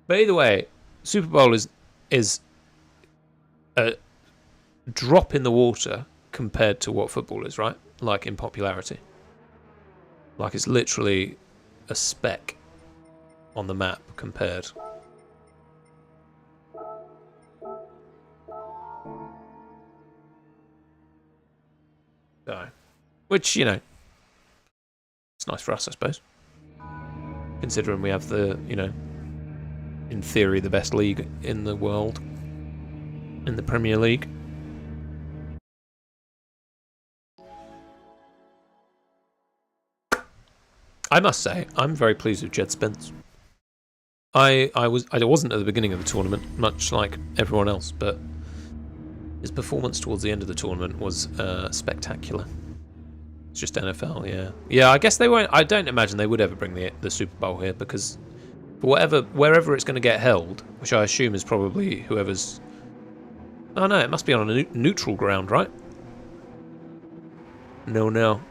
But either way, Super Bowl is a drop in the water compared to what football is, right? Like in popularity. Like it's literally a speck on the map compared. So, which, you know, it's nice for us, I suppose. Considering we have the, you know, in theory, the best league in the world. In the Premier League. I must say, I'm very pleased with Jed Spence. I wasn't at the beginning of the tournament, much like everyone else, but his performance towards the end of the tournament was spectacular. It's just NFL, yeah. Yeah, I guess they won't. I don't imagine they would ever bring the Super Bowl here because wherever it's going to get held, which I assume is probably whoever's. Oh no, it must be on a neutral ground, right? No.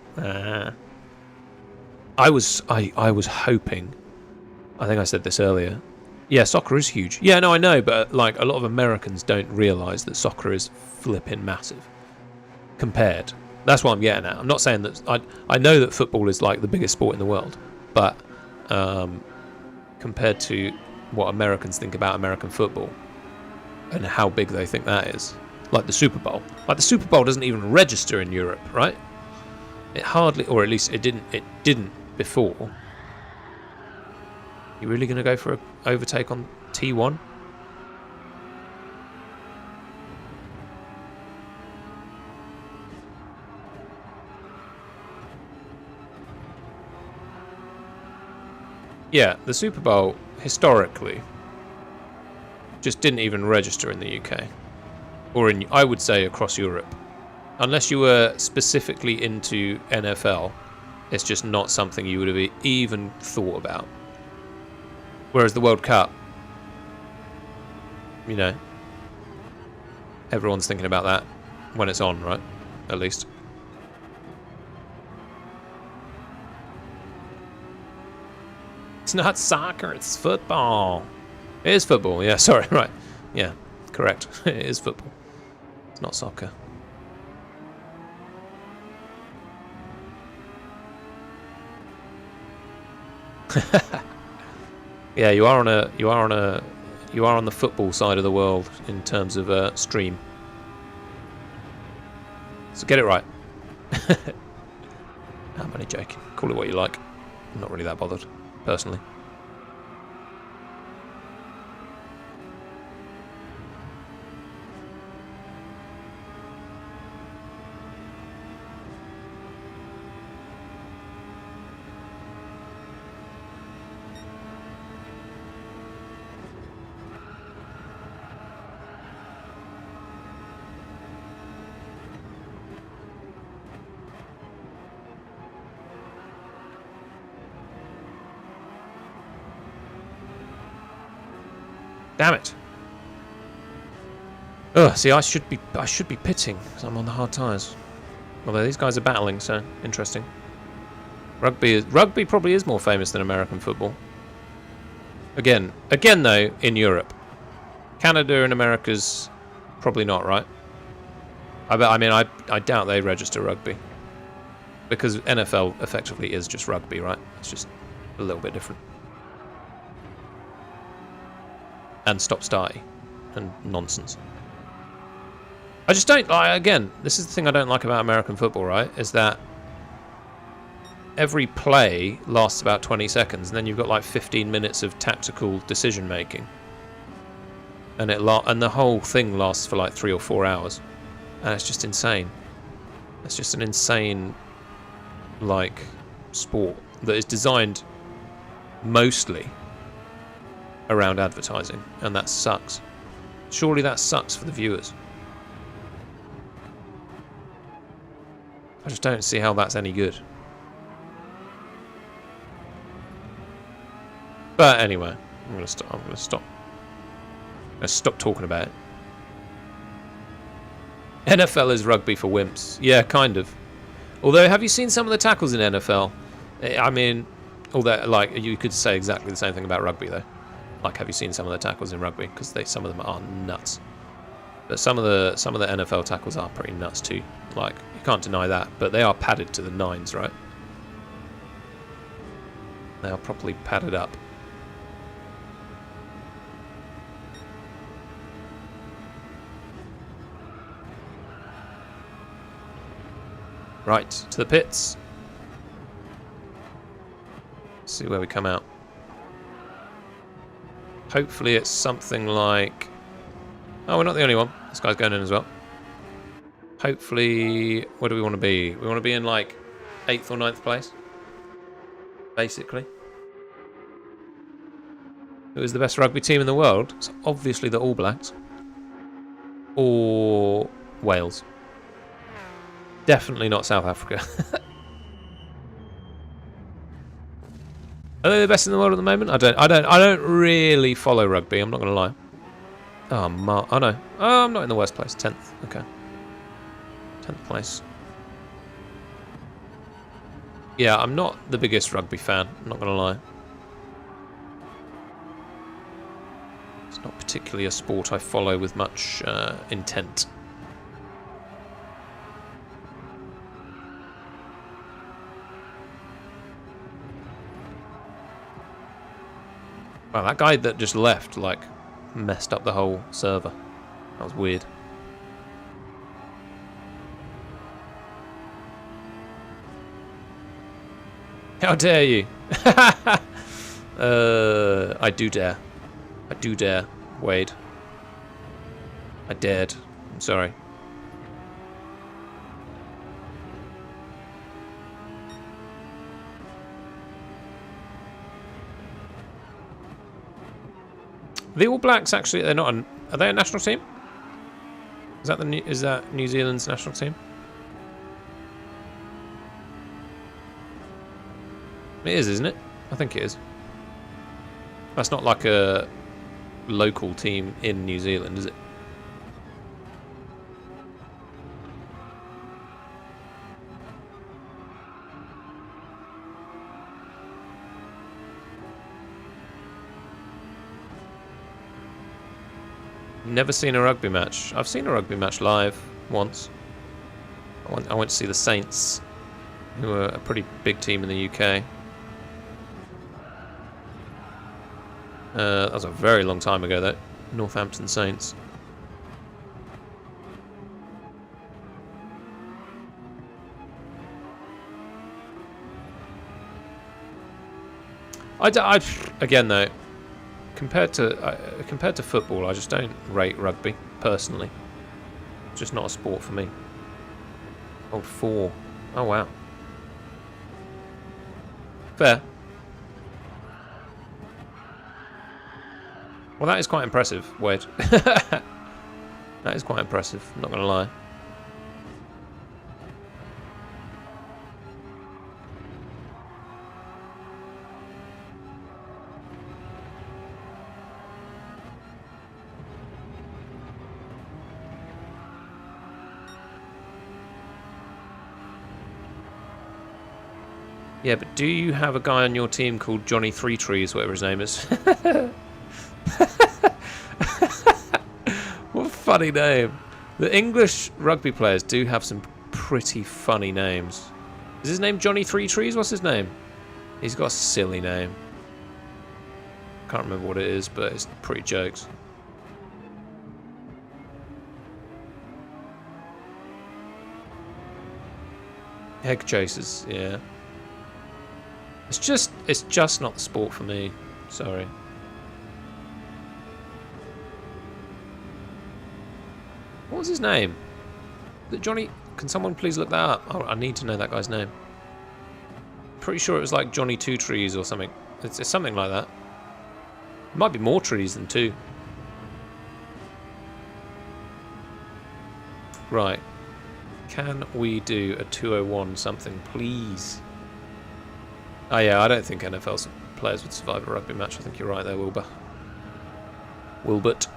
I was hoping. I think I said this earlier. Yeah, soccer is huge. Yeah, no, I know, but like a lot of Americans don't realise that soccer is flipping massive. Compared, that's what I'm getting at. I'm not saying that I know that football is like the biggest sport in the world, but compared to what Americans think about American football and how big they think that is, like the Super Bowl. Like the Super Bowl doesn't even register in Europe, right? It hardly, or at least it didn't before. You really going to go for an overtake on T1? Yeah, the Super Bowl, historically, just didn't even register in the UK. Or in, I would say, across Europe. Unless you were specifically into NFL, it's just not something you would have even thought about. Whereas the World Cup, you know, everyone's thinking about that when it's on, right? At least. It's not soccer, it's football. It is football, yeah, sorry, right. Yeah, correct. It is football. It's not soccer. Yeah, you are on the football side of the world in terms of stream. So get it right. I'm only joking. Call it what you like. I'm not really that bothered, personally. Damn it! Ugh, see, I should be pitting because I'm on the hard tyres. Although these guys are battling, so interesting. Rugby probably is more famous than American football. Again though, in Europe, Canada and America's probably not, right? I doubt they register rugby. Because NFL effectively is just rugby, right? It's just a little bit different. And stop-starty. And nonsense. I just don't... again, this is the thing I don't like about American football, right? Is that every play lasts about 20 seconds, and then you've got like 15 minutes of tactical decision-making. And the whole thing lasts for like 3 or 4 hours. And it's just insane. It's just an insane... like sport that is designed mostly around advertising, and that sucks. Surely that sucks for the viewers. I just don't see how that's any good. But anyway, I'm gonna stop talking about it. NFL is rugby for wimps. Yeah, kind of. Although, have you seen some of the tackles in NFL? I mean, although, like, you could say exactly the same thing about rugby, though. Like, have you seen some of the tackles in rugby? Because some of them are nuts. But some of the NFL tackles are pretty nuts too. Like, you can't deny that. But they are padded to the nines, right? They are properly padded up. Right, to the pits. See where we come out. Hopefully it's something like... Oh, we're not the only one. This guy's going in as well. Hopefully... Where do we want to be? We want to be in like 8th or 9th place. Basically. Who is the best rugby team in the world? It's obviously the All Blacks. Or Wales. Definitely not South Africa. Are they the best in the world at the moment? I don't really follow rugby. I'm not going to lie. Oh no. Oh, I'm not in the worst place. 10th. Okay. 10th place. Yeah, I'm not the biggest rugby fan. I'm not going to lie. It's not particularly a sport I follow with much intent. Wow, that guy that just left, like, messed up the whole server. That was weird. How dare you? I do dare. I do dare, Wade. I dared. I'm sorry. The All Blacks actually, they're not are they a national team? Is that New Zealand's national team? It is, isn't it? I think it is. That's not like a local team in New Zealand, is it? Never seen a rugby match. I've seen a rugby match live once. I went to see the Saints, who are a pretty big team in the UK. That was a very long time ago, though. Northampton Saints. Again, though, compared to football, I just don't rate rugby personally. It's just not a sport for me. Oh, 4. Oh, wow. Fair. Well, that is quite impressive, Wade. That is quite impressive, I'm not going to lie. Yeah, but do you have a guy on your team called Johnny Three Trees, whatever his name is? funny name. The English rugby players do have some pretty funny names. Is his name Johnny Three Trees? What's his name? He's got a silly name. Can't remember what it is, but it's pretty jokes. Egg chasers, yeah. It's just not the sport for me. Sorry. What was his name? Is it Johnny? Can someone please look that up? Oh, I need to know that guy's name. Pretty sure it was like Johnny Two Trees or something. It's something like that. It might be more trees than two. Right. Can we do a 201 something, please? Oh yeah, I don't think NFL players would survive a rugby match. I think you're right there, Wilbur. Wilbert.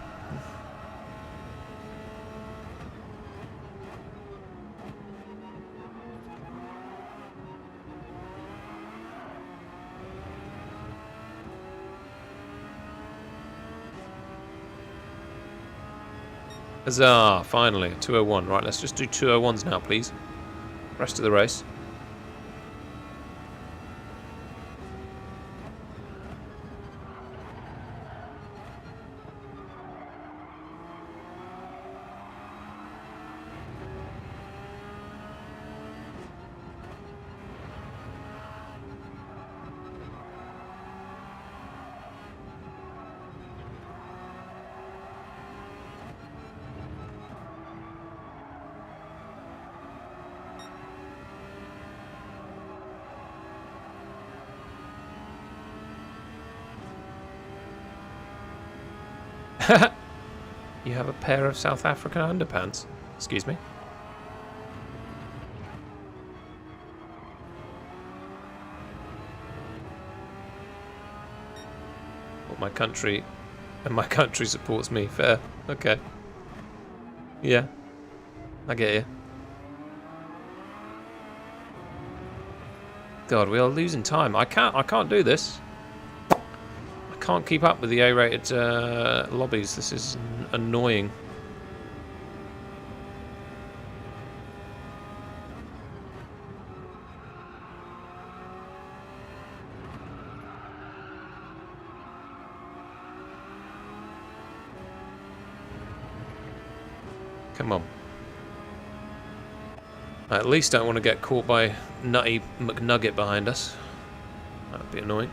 Huzzah, finally, 201. Right, let's just do 201s now, please. Rest of the race. You have a pair of South African underpants. Excuse me. Well, my country, and my country supports me. Fair. Okay. Yeah. I get you. God, we are losing time. I can't do this. Can't keep up with the A-rated lobbies. This is annoying. Come on. I at least don't want to get caught by Nutty McNugget behind us. That'd be annoying.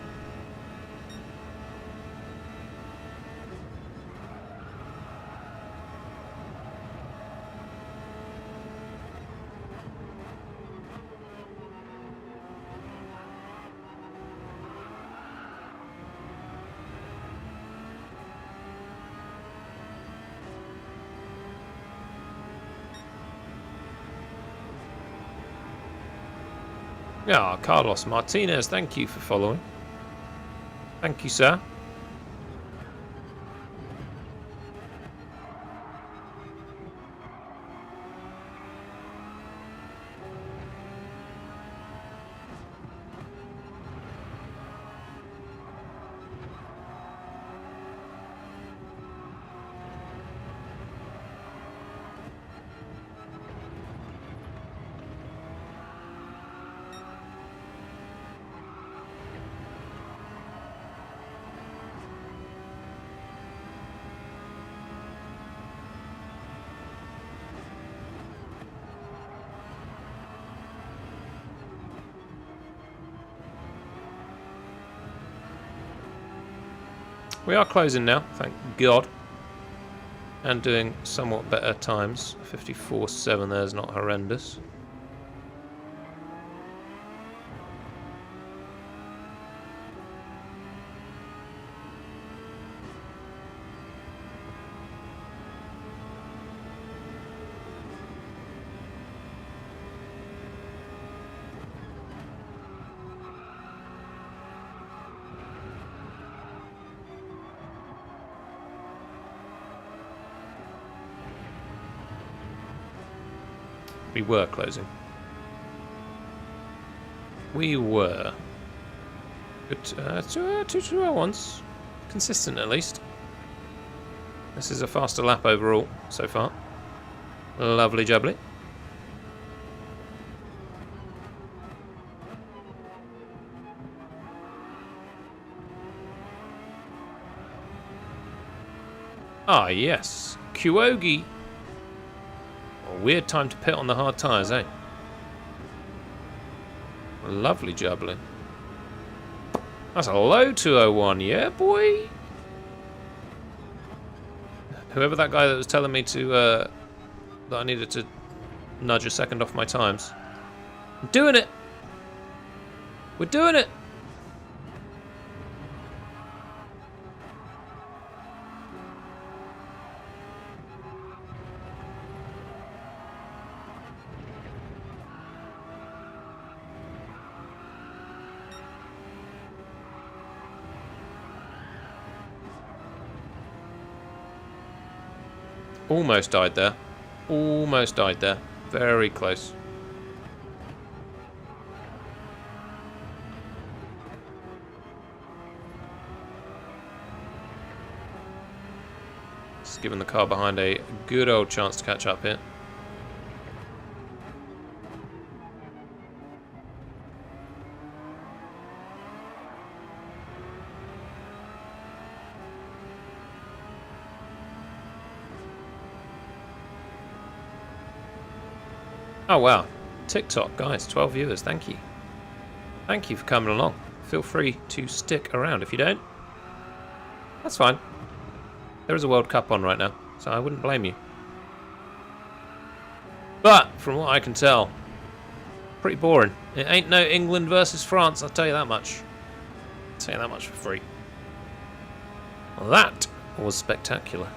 Yeah, Carlos Martinez, thank you for following. Thank you, sir. We are closing now, thank God. And doing somewhat better times. 54.7 there is not horrendous. We were closing. We were. Good. 2-2-0 once. Consistent at least. This is a faster lap overall so far. Lovely jubbly. Ah, yes. Kyogi. A weird time to pit on the hard tyres, eh? Lovely jubbly. That's a low 201, yeah, boy? Whoever that guy that was telling me to, that I needed to nudge a second off my times. I'm doing it! We're doing it! Almost died there. Almost died there. Very close. Just giving the car behind a good old chance to catch up here. Oh wow, TikTok guys, 12 viewers, thank you. Thank you for coming along. Feel free to stick around. If you don't, that's fine. There is a World Cup on right now, so I wouldn't blame you. But, from what I can tell, pretty boring. It ain't no England versus France, I'll tell you that much. I'll tell you that much for free. Well, that was spectacular.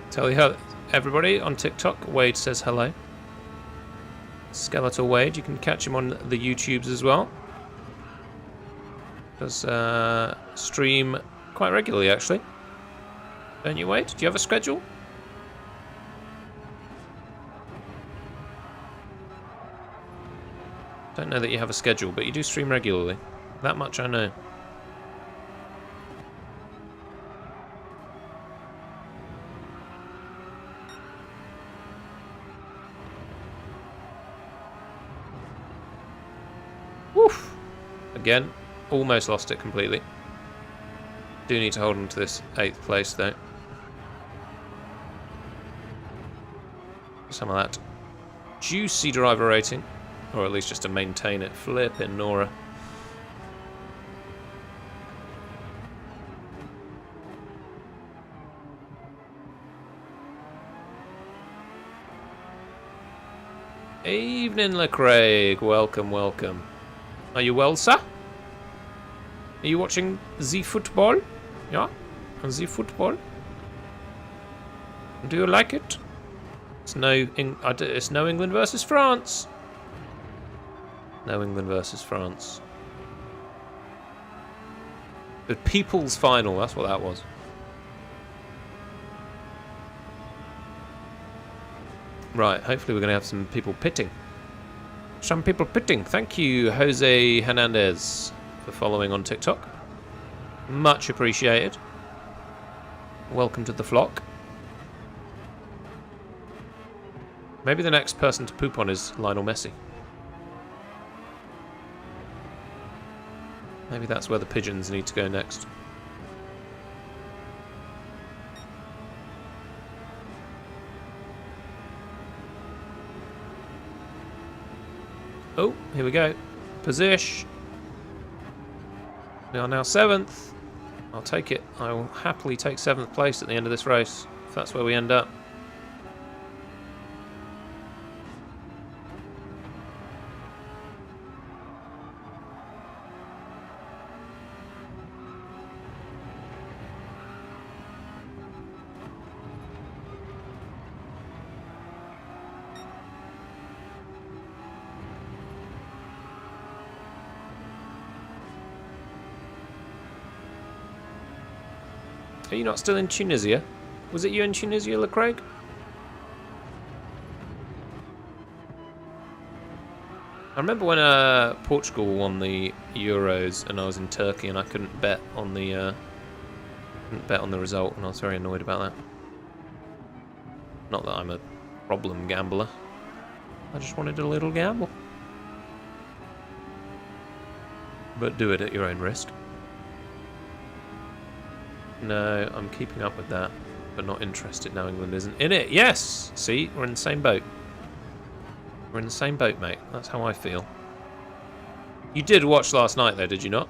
Tell you how, everybody on TikTok, Wade says hello. Skeletal Wade, you can catch him on the YouTubes as well. Does stream quite regularly actually. Don't you, Wade? Do you have a schedule? Don't know that you have a schedule, but you do stream regularly. That much I know. Again, almost lost it completely. Do need to hold on to this 8th place though. Some of that juicy driver rating, or at least just to maintain it. Flippin' Nora. Evening, LeCraig. Welcome, welcome. Are you well, sir? Are you watching the football? Yeah? The football? Do you like it? It's no England versus France. No England versus France. The People's Final, that's what that was. Right, hopefully we're going to have some people pitting. Some people pitting. Thank you, Jose Hernandez, for following on TikTok. Much appreciated. Welcome to the flock. Maybe the next person to poop on is Lionel Messi. Maybe that's where the pigeons need to go next. Oh, here we go. Position. We are now 7th. I'll take it. I will happily take 7th place at the end of this race, if that's where we end up. Are you not still in Tunisia? Was it you in Tunisia, Lecraig? I remember when Portugal won the Euros and I was in Turkey and I couldn't bet on the result, and I was very annoyed about that. Not that I'm a problem gambler. I just wanted a little gamble. But do it at your own risk. No, I'm keeping up with that, but not interested now England isn't in it. Yes! See, we're in the same boat. We're in the same boat, mate. That's how I feel. You did watch last night, though, did you not,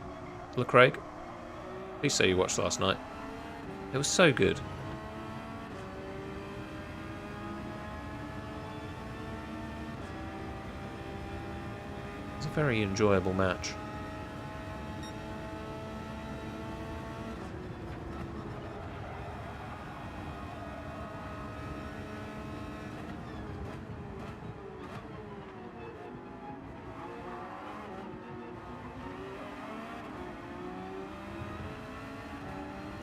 Lecraig? Please say you watched last night. It was so good. It was a very enjoyable match.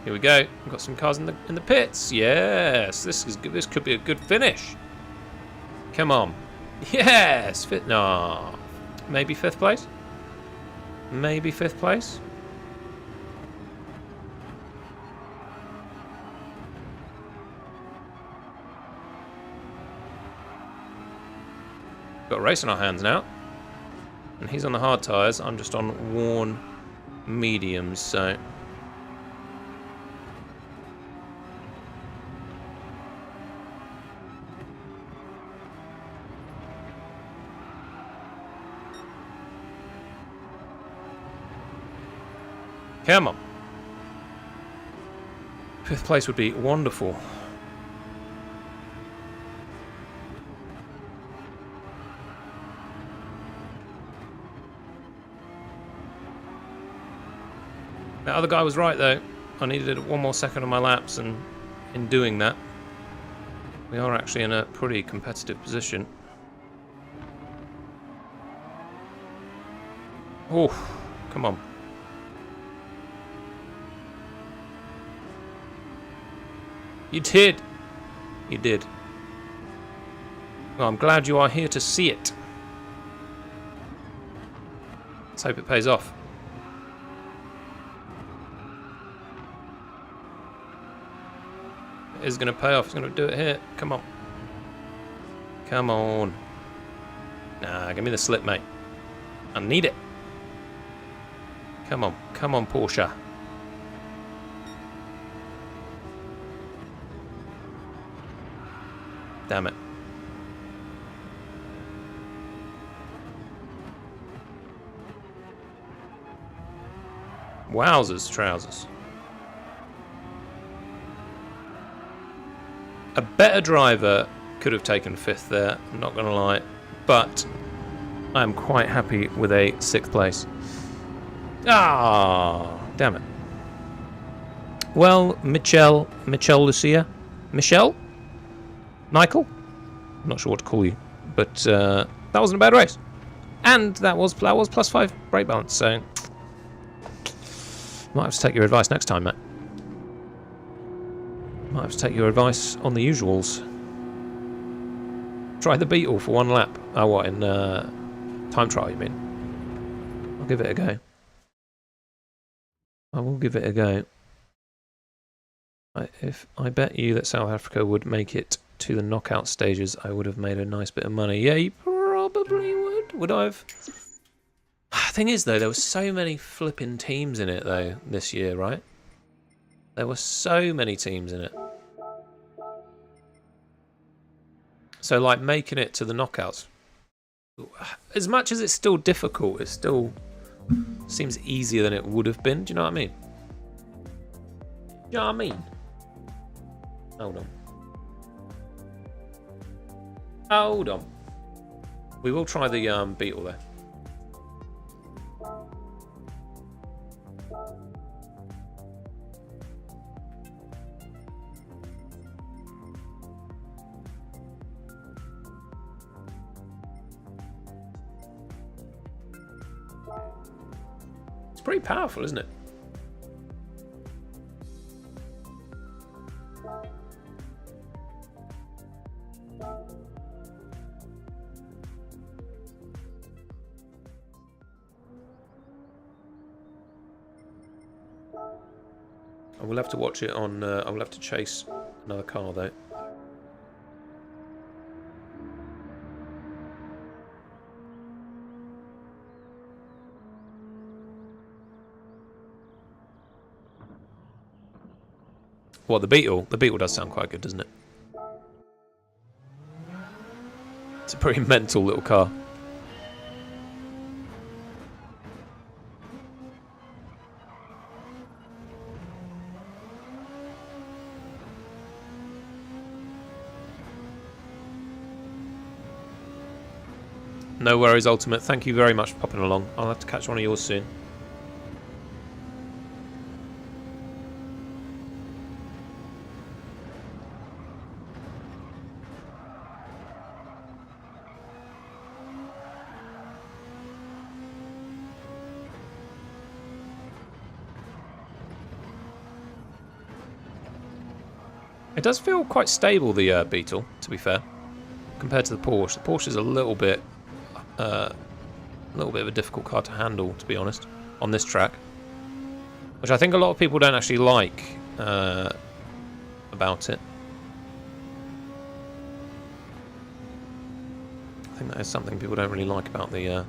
Here we go. We've got some cars in the pits. Yes, this is good. This could be a good finish. Come on. Yes, fifth. No, maybe fifth place. Maybe fifth place. Got a race on our hands now, and he's on the hard tyres. I'm just on worn mediums, so. Come on. Fifth place would be wonderful. That other guy was right, though. I needed one more second on my laps, and in doing that, we are actually in a pretty competitive position. Oh, come on. You did. You did. Well, I'm glad you are here to see it. Let's hope it pays off. It is going to pay off. It's going to do it here. Come on. Come on. Nah, give me the slip, mate. I need it. Come on. Come on, Porsche. Damn it. Wowzers, trousers. A better driver could have taken fifth there, I'm not going to lie, but I'm quite happy with a sixth place. Ah, damn it. Well, Michelle Lucia? Michelle? Michael? I'm not sure what to call you, but that wasn't a bad race. And that was +5 brake balance, so might have to take your advice next time, Matt. Might have to take your advice on the usuals. Try the Beetle for one lap. Oh, what, in time trial, you mean? I'll give it a go. I will give it a go. If I bet you that South Africa would make it to the knockout stages, I would have made a nice bit of money. Yeah, you probably would. Would I have? Thing is, though, there were so many flipping teams in it, though, this year, right? There were so many teams in it. So, like, making it to the knockouts, as much as it's still difficult, it still seems easier than it would have been. Do you know what I mean? Do you know what I mean? Hold on. Hold on. We will try the Beetle there. It's pretty powerful, isn't it? I will have to watch it on... I will have to chase another car, though. What, the Beetle? The Beetle does sound quite good, doesn't it? It's a pretty mental little car. No worries, Ultimate. Thank you very much for popping along. I'll have to catch one of yours soon. It does feel quite stable, the Beetle, to be fair, compared to the Porsche. The Porsche is a little bit of a difficult car to handle, to be honest, on this track, which I think a lot of people don't actually like about it. I think that is something people don't really like about the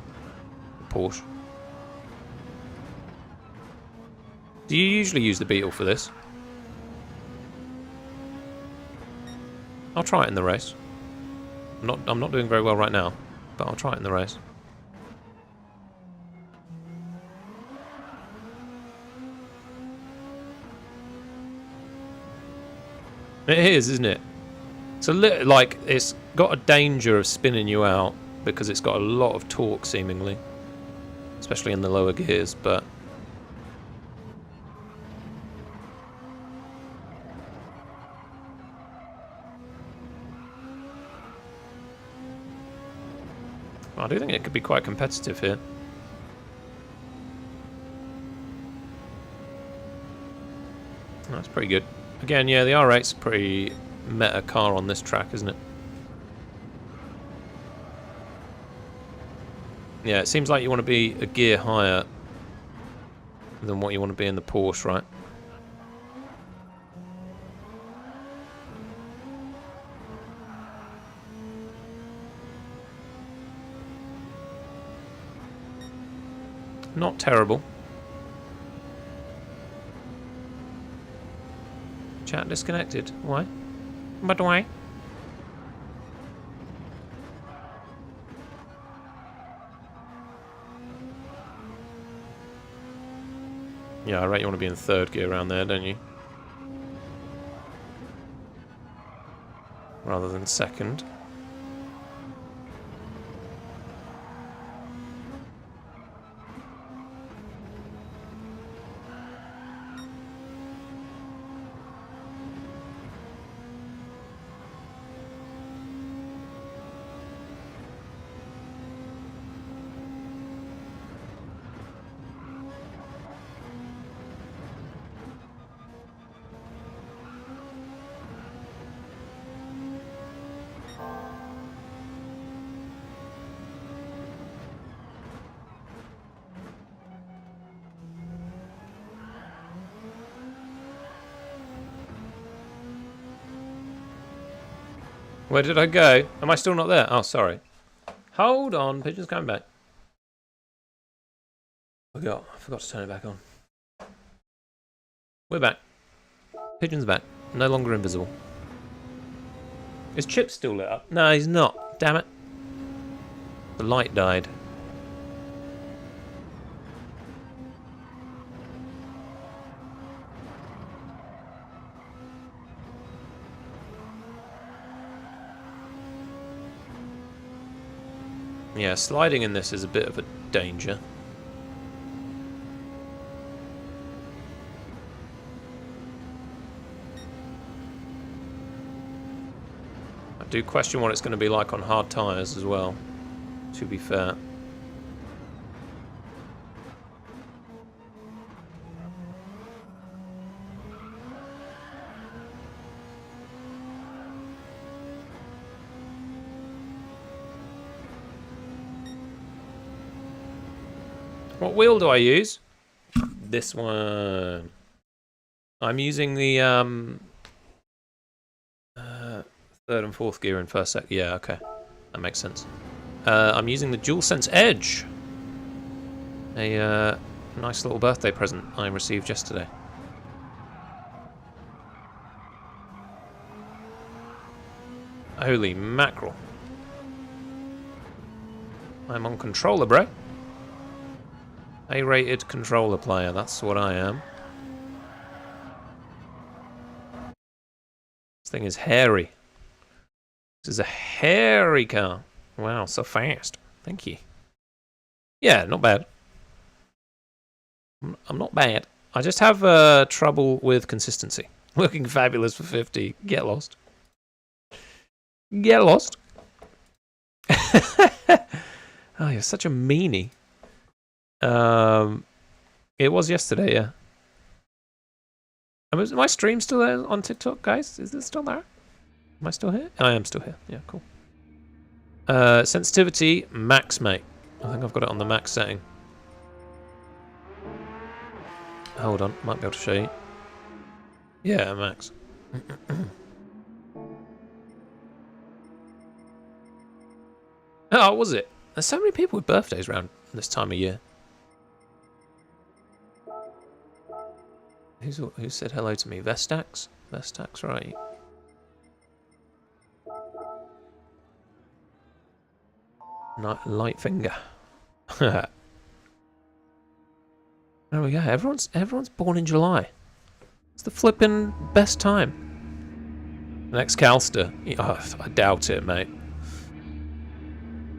Porsche. Do you usually use the Beetle for this? I'll try it in the race. I'm not doing very well right now, but I'll try it in the race. It is, isn't it? It's a little like it's got a danger of spinning you out because it's got a lot of torque, seemingly, especially in the lower gears, but. I do think it could be quite competitive here. That's pretty good. Again, yeah, the R8's a pretty meta car on this track, isn't it? Yeah, it seems like you want to be a gear higher than what you want to be in the Porsche, right? Not terrible. Chat disconnected. Why? But why? Yeah, I rate you want to be in third gear around there, don't you? Rather than second. Where did I go? Am I still not there? Oh, sorry. Hold on, Pigeon's coming back. I forgot to turn it back on. We're back. Pigeon's back. No longer invisible. Is Chip still lit up? No, he's not. Damn it. The light died. Yeah, sliding in this is a bit of a danger. I do question what it's going to be like on hard tyres as well, to be fair. What wheel do I use? This one. I'm using the third and fourth gear in first sec. Yeah, okay. That makes sense. I'm using the DualSense Edge. A nice little birthday present I received yesterday. Holy mackerel. I'm on controller, bro. A-rated controller player, that's what I am. This thing is hairy. This is a hairy car. Wow, so fast. Thank you. Yeah, not bad. I'm not bad. I just have trouble with consistency. Looking fabulous for 50. Get lost. Get lost. Oh, you're such a meanie. It was yesterday, yeah. Is my stream still there on TikTok, guys? Is it still there? Am I still here? I am still here. Yeah, cool. Sensitivity, max, mate. I think I've got it on the max setting. Hold on, might be able to show you. Yeah, max. Oh, was it? There's so many people with birthdays around this time of year. Who said hello to me? Vestax? Vestax, right. Light finger. There we go. Everyone's born in July. It's the flipping best time. Next Calster. Oh, I doubt it, mate.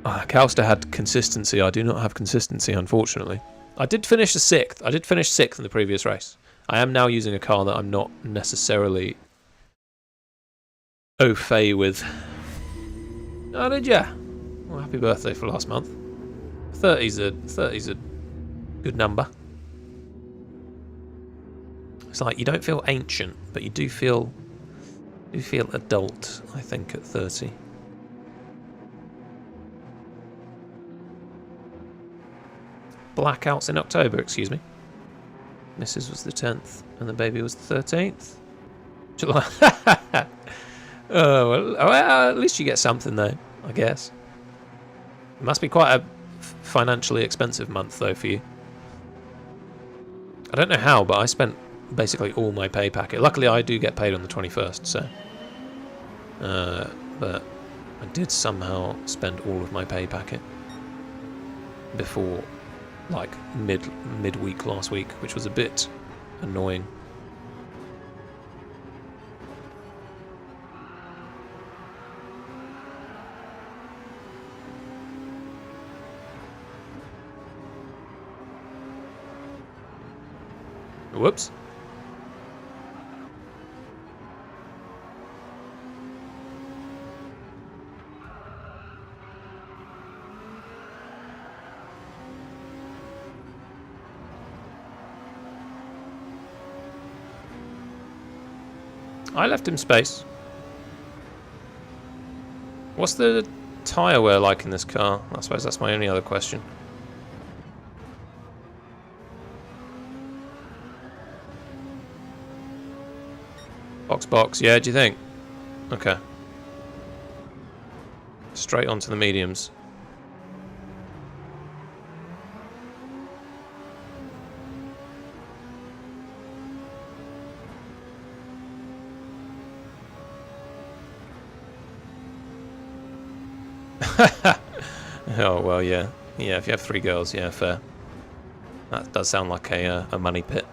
Calster had consistency. I do not have consistency, unfortunately. I did finish the 6th. I did finish 6th in the previous race. I am now using a car that I'm not necessarily au fait with. Oh, did ya? Well, happy birthday for last month. 30's a good number. It's like you don't feel ancient, but you do feel adult, I think, at 30. Blackouts in October, excuse me. Mrs. was the 10th, and the baby was the 13th. July. Well, at least you get something, though, I guess. It must be quite a financially expensive month, though, for you. I don't know how, but I spent basically all my pay packet. Luckily, I do get paid on the 21st, so... but I did somehow spend all of my pay packet before, like, midweek last week, which was a bit annoying. Whoops. I left him space. What's the tyre wear like in this car? I suppose that's my only other question. Box, yeah, do you think? Okay. Straight onto the mediums. Oh, well, yeah. Yeah, if you have 3 girls, yeah, fair. That does sound like a money pit.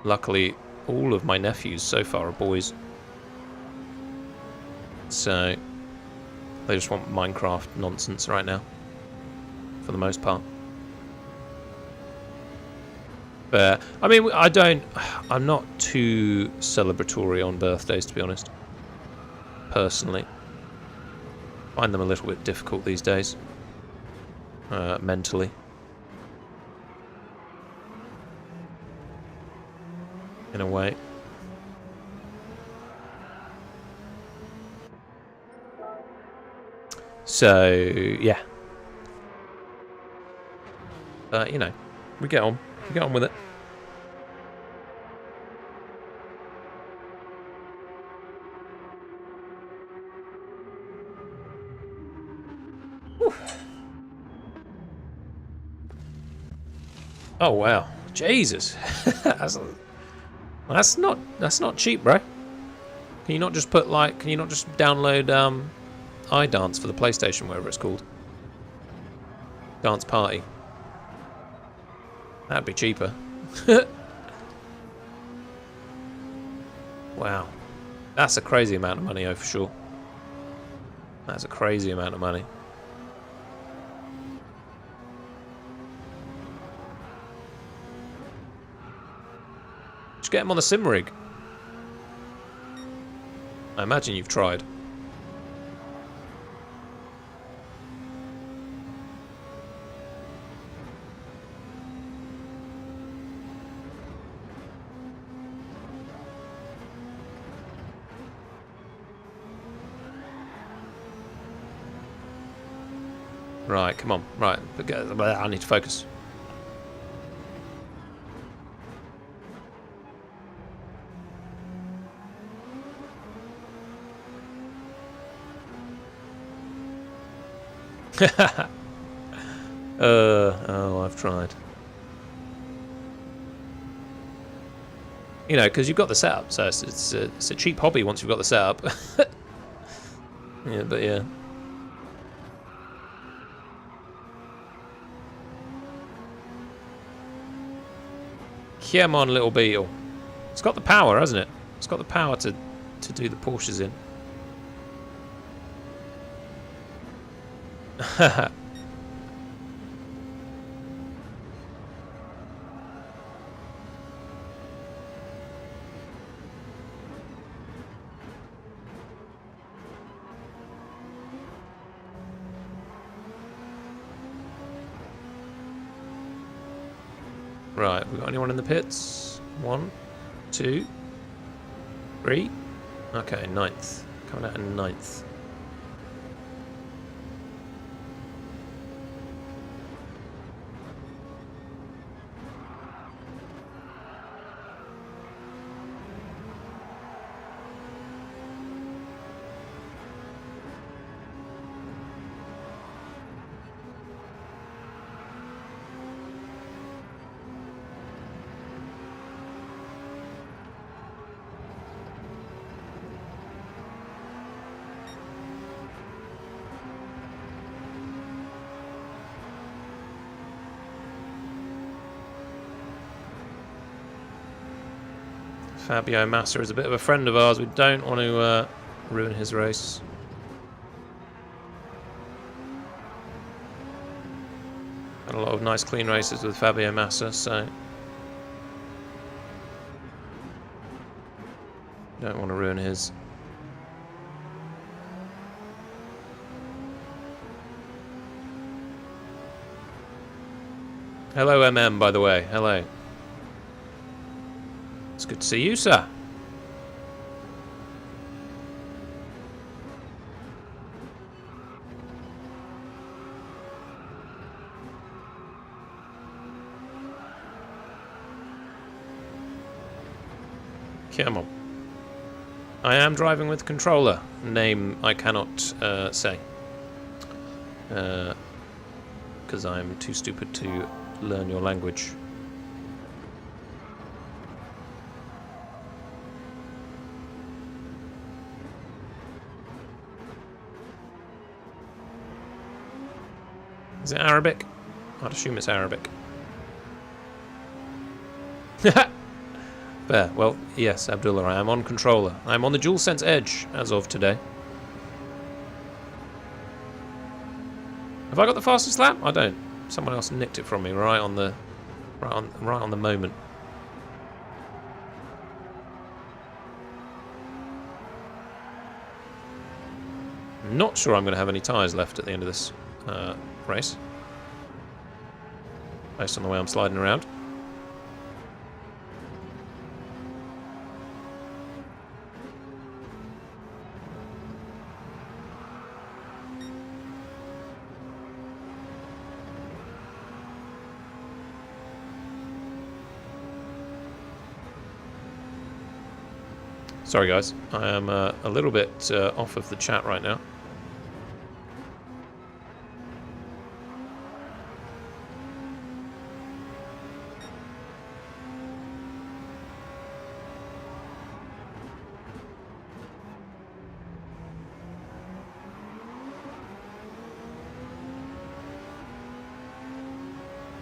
Luckily, all of my nephews so far are boys. So, they just want Minecraft nonsense right now. For the most part. But, I mean, I'm not too celebratory on birthdays, to be honest. Personally. Find them a little bit difficult these days. Mentally. In a way. So, yeah. But, you know, we get on with it. Whew. Oh wow, Jesus! that's not cheap, bro. Can you not just put like? Can you not just download iDance for the PlayStation, whatever it's called? Dance Party. That'd be cheaper. Wow, that's a crazy amount of money, oh for sure. That's a crazy amount of money. Just get him on the sim rig. I imagine you've tried. Right, come on. Right, I need to focus. Oh, I've tried. You know, because you've got the setup, so it's a cheap hobby once you've got the setup. Yeah, but yeah. Come on, little beetle. It's got the power, hasn't it? It's got the power to do the Porsches in. Right, we got anyone in the pits? 1, 2, 3. Okay, 9th. Coming out in 9th. Fabio Massa is a bit of a friend of ours. We don't want to ruin his race. Had a lot of nice clean races with Fabio Massa, so don't want to ruin his. Hello, MM, by the way. Hello. It's good to see you, sir. Come on. I am driving with controller. Name I cannot say. Because I'm too stupid to learn your language. Is it Arabic? I'd assume it's Arabic. Fair. Well, yes, Abdullah, I am on controller. I am on the DualSense Edge as of today. Have I got the fastest lap? I don't. Someone else nicked it from me right on the moment. I'm not sure I'm going to have any tyres left at the end of this race, based on the way I'm sliding around. Sorry guys, I am a little bit off of the chat right now.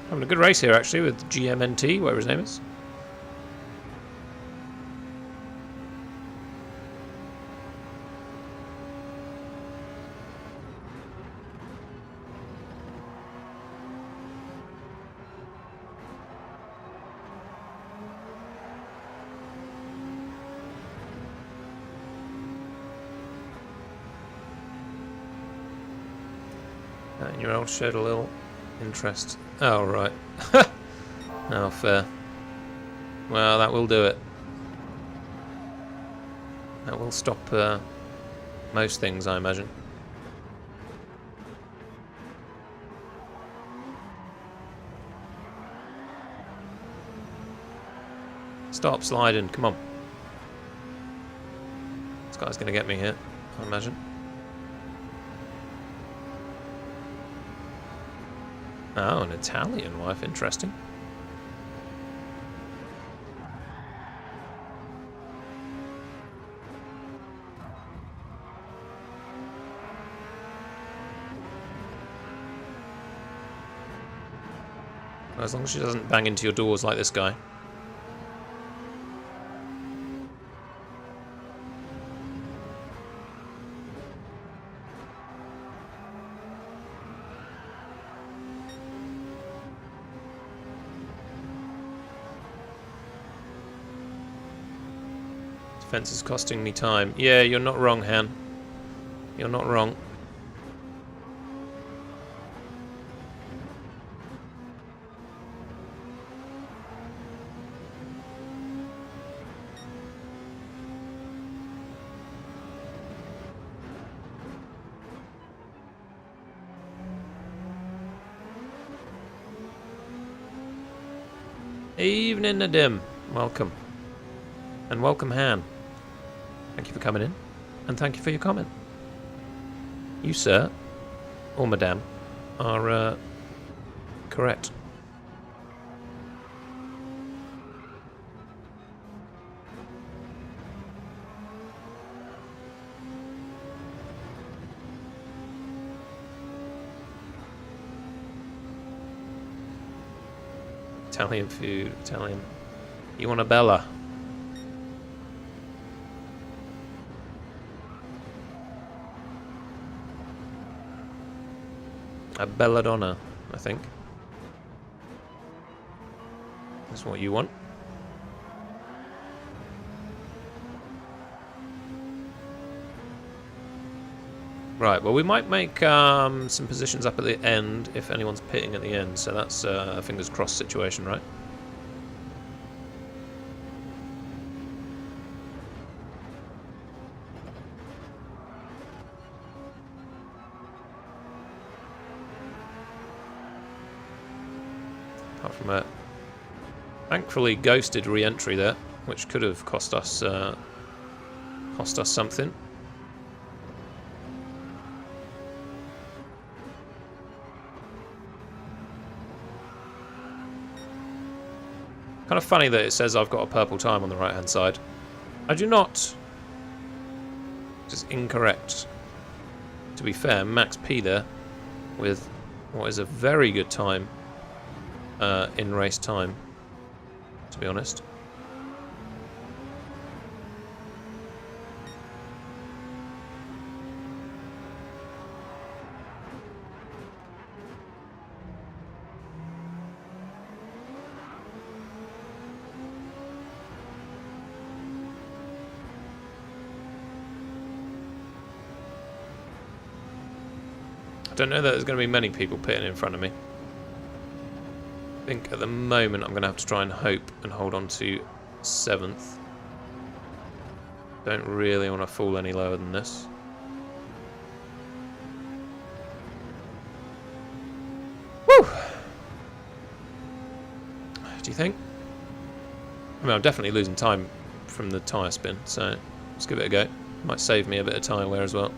Having a good race here, actually, with GMNT, whatever his name is. That 9-year-old showed a little interest. Oh, right. Oh, fair. Well, that will do it. That will stop most things, I imagine. Stop sliding, come on. This guy's going to get me here, I imagine. Oh, an Italian wife, interesting. As long as she doesn't bang into your doors like this guy. Defense is costing me time. Yeah, you're not wrong, Han. You're not wrong. Evening, Nadim. Welcome. And welcome, Han. Thank you for coming in. And thank you for your comment. You, sir, or madame, are correct. Italian food, Italian. You want a Bella? A belladonna, I think. That's what you want. Right, well we might make some positions up at the end if anyone's pitting at the end, so that's a fingers crossed situation, right? Apart from a thankfully ghosted re-entry there, which could have cost us something. Kind of funny that it says I've got a purple time on the right hand side. I do not. Which is incorrect. To be fair, Max P there with what is a very good time in race time, to be honest. I don't know that there's going to be many people pitting in front of me. I think at the moment I'm going to have to try and hope and hold on to 7th. Don't really want to fall any lower than this. Woo! Do you think? I mean, I'm definitely losing time from the tyre spin, so let's give it a go. Might save me a bit of tyre wear as well.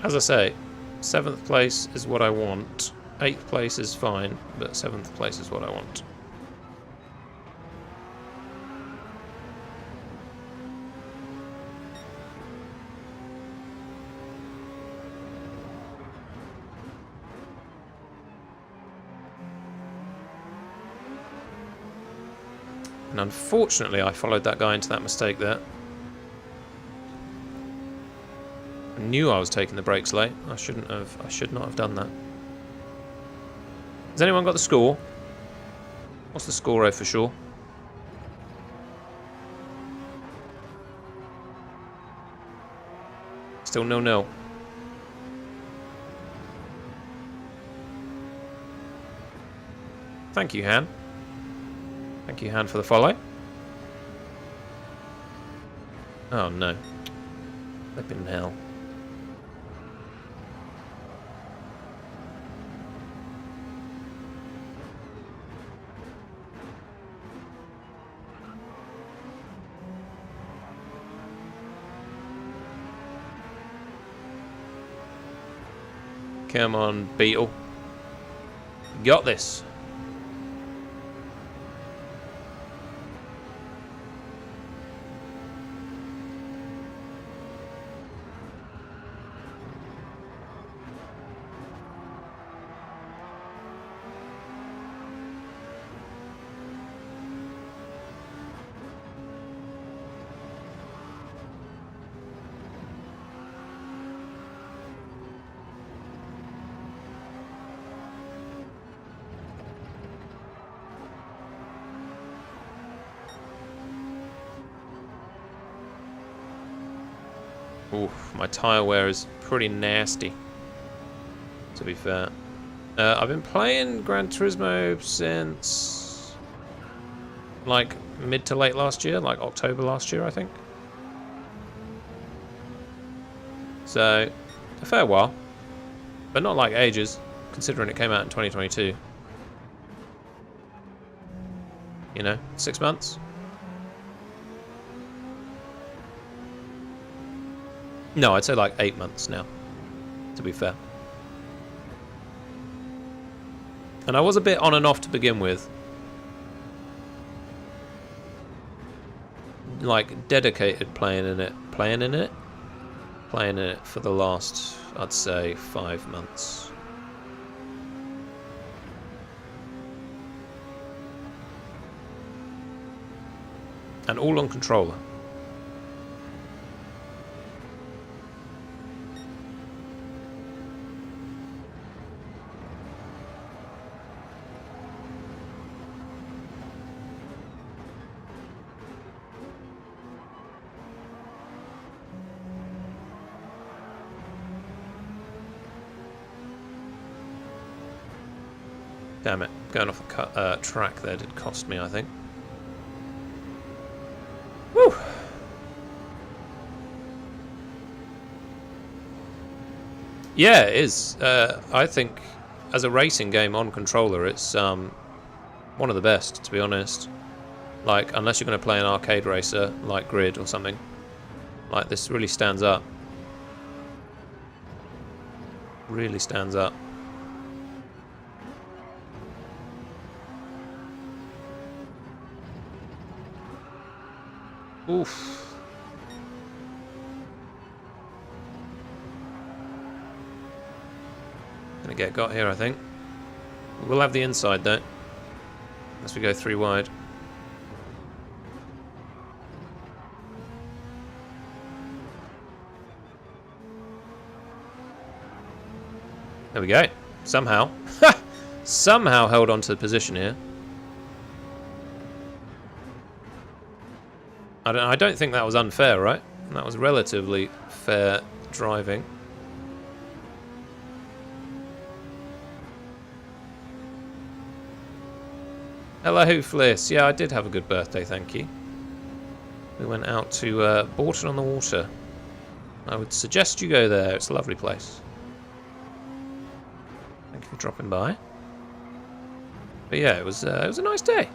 As I say, 7th place is what I want. 8th place is fine, but 7th place is what I want. And unfortunately, I followed that guy into that mistake there. I knew I was taking the brakes late. I should not have done that. Has anyone got the score? What's the score for sure? Still 0-0. Thank you, Han. Thank you, Han, for the follow. Oh no. Flipping hell. Come on, Beetle. You got this. Oof, my tyre wear is pretty nasty, to be fair. I've been playing Gran Turismo since like mid to late last year, like October last year, I think. So, a fair while, but not like ages, considering it came out in 2022. You know, 6 months. No, I'd say like 8 months now, to be fair. And I was a bit on and off to begin with. Like, dedicated playing in it for the last, I'd say, 5 months. And all on controller. Damn it, going off the track there did cost me, I think. Woo! Yeah, it is. I think as a racing game on controller, it's one of the best, to be honest. Like, unless you're going to play an arcade racer like Grid or something. Like, this really stands up. Really stands up. Oof. Gonna get got here, I think. We'll have the inside though, unless we go 3 wide. There we go. Somehow. Somehow held on to the position here. I don't think that was unfair, right? That was relatively fair driving. Hello, Fliss. Yeah, I did have a good birthday, thank you. We went out to Bourton on the Water. I would suggest you go there. It's a lovely place. Thank you for dropping by. But yeah, it was a nice day.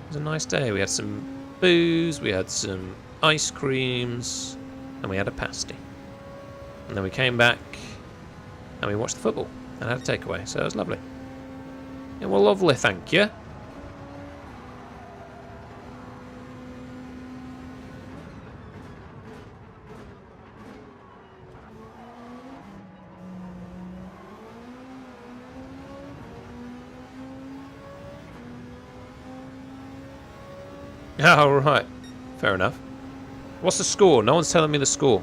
It was a nice day. We had some booze, we had some ice creams, and we had a pasty. And then we came back and we watched the football and had a takeaway. So it was lovely. Yeah, well, lovely, thank you. Oh, right. Fair enough. What's the score? No one's telling me the score.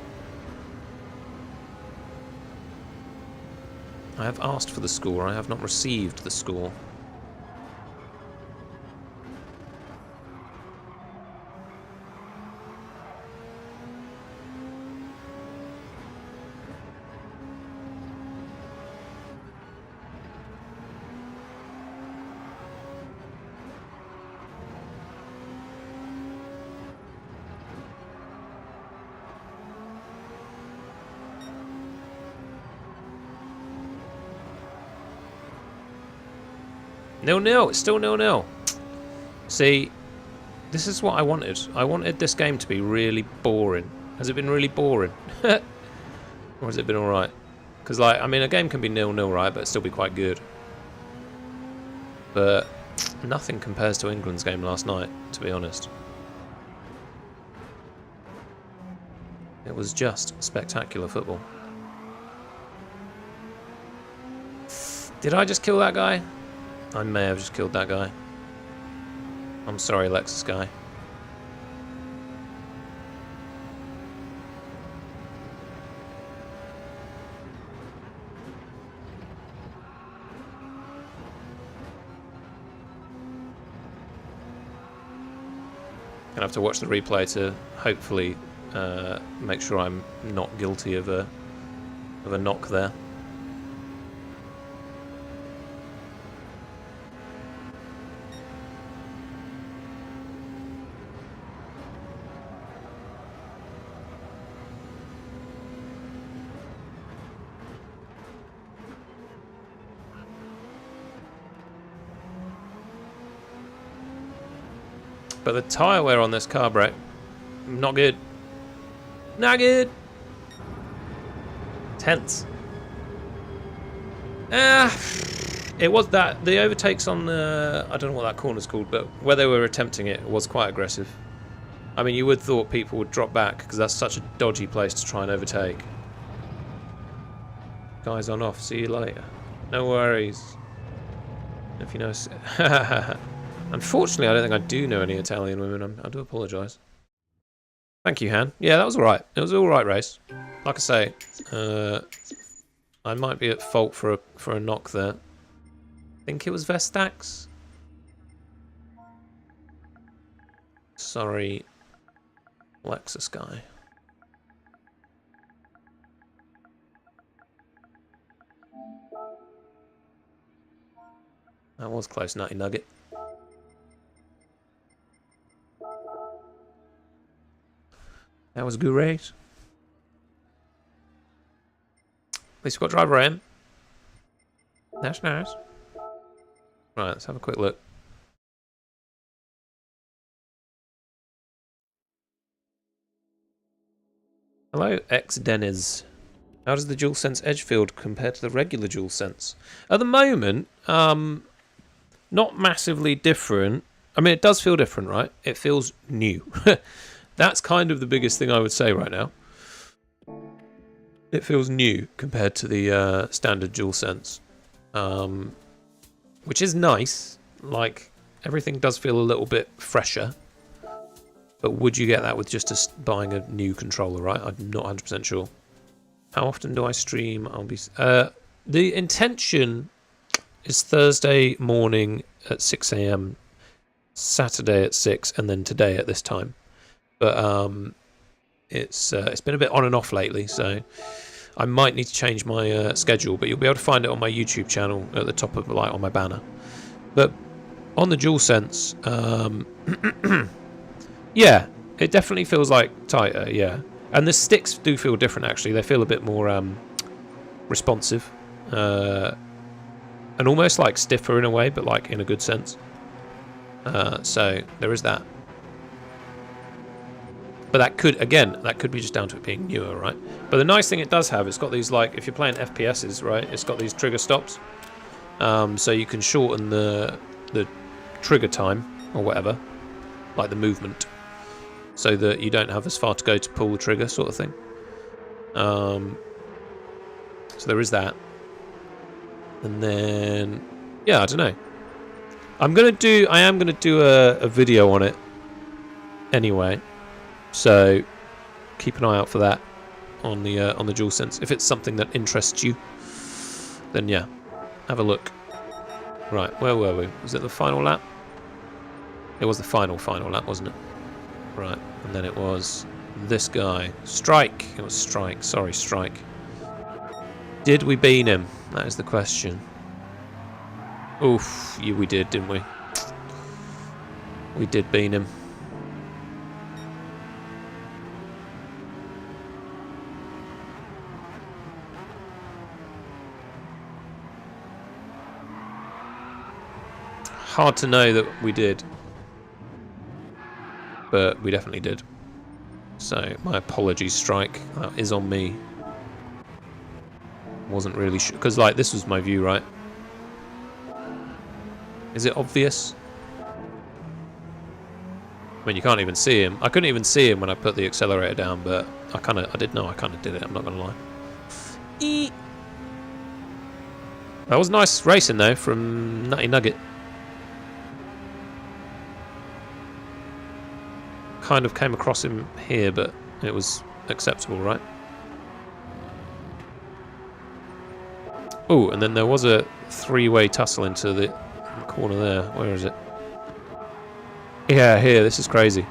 I have asked for the score. I have not received the score. Nil-nil. It's still nil-nil. See, this is what I wanted. I wanted this game to be really boring. Has it been really boring? Or has it been alright? Because, like, I mean, a game can be nil-nil, right? But still be quite good. But nothing compares to England's game last night, to be honest. It was just spectacular football. Did I just kill that guy? I may have just killed that guy. I'm sorry, Lexus guy. Gonna have to watch the replay to hopefully make sure I'm not guilty of a knock there. But the tyre wear on this car, Brett, not good. Not good. Tense. It was that. The overtakes on the... I don't know what that corner's called, but where they were attempting it was quite aggressive. I mean, you would thought people would drop back because that's such a dodgy place to try and overtake. Guys on off. See you later. No worries. If you know... Unfortunately, I don't think I do know any Italian women. I do apologise. Thank you, Han. Yeah, that was alright. It was an alright race. Like I say, I might be at fault for a knock there. I think it was Vestax. Sorry, Lexus guy. That was close, Nutty Nugget. That was great. At least we've got driver in. That's nice. Right, let's have a quick look. Hello, X-Deniz. How does the DualSense Edge feel compared to the regular DualSense? At the moment, not massively different. I mean, it does feel different, right? It feels new. That's kind of the biggest thing I would say right now. It feels new compared to the standard DualSense, which is nice. Like, everything does feel a little bit fresher. But would you get that with just buying a new controller, right? I'm not 100% sure. How often do I stream? I'll be. The intention is Thursday morning at 6 AM, Saturday at 6, and then today at this time. But it's been a bit on and off lately, so I might need to change my schedule. But you'll be able to find it on my YouTube channel at the top of like on my banner. But on the DualSense, yeah, it definitely feels like tighter. Yeah, and the sticks do feel different actually. They feel a bit more responsive and almost like stiffer in a way, but like in a good sense. So there is that. But that could, again, that could be just down to it being newer, right? But the nice thing it does have, it's got these, like, if you're playing FPSs, right, it's got these trigger stops. So you can shorten the trigger time, or whatever, like the movement, so that you don't have as far to go to pull the trigger, sort of thing. So there is that. And then, yeah, I don't know. I am gonna do a video on it anyway. So keep an eye out for that on the DualSense. If it's something that interests you, then yeah, have a look. Right, where were we? Was it the final lap? It was the final lap, wasn't it? Right, and then it was this guy. Strike! It was Strike. Sorry, Strike. Did we bean him? That is the question. Oof, yeah, we did, didn't we? We did bean him. Hard to know that we did, but we definitely did. So my apologies, Strike. That is on me. Wasn't really sure because, like, this was my view, right? Is it obvious? I mean, you can't even see him. I couldn't even see him when I put the accelerator down, but I did know I kind of did it. I'm not gonna lie. Eee. That was nice racing though from Nutty Nugget. Kind of came across him here, but it was acceptable, right? Oh, and then there was a three-way tussle into the corner there. Where is it? Yeah, here. This is crazy.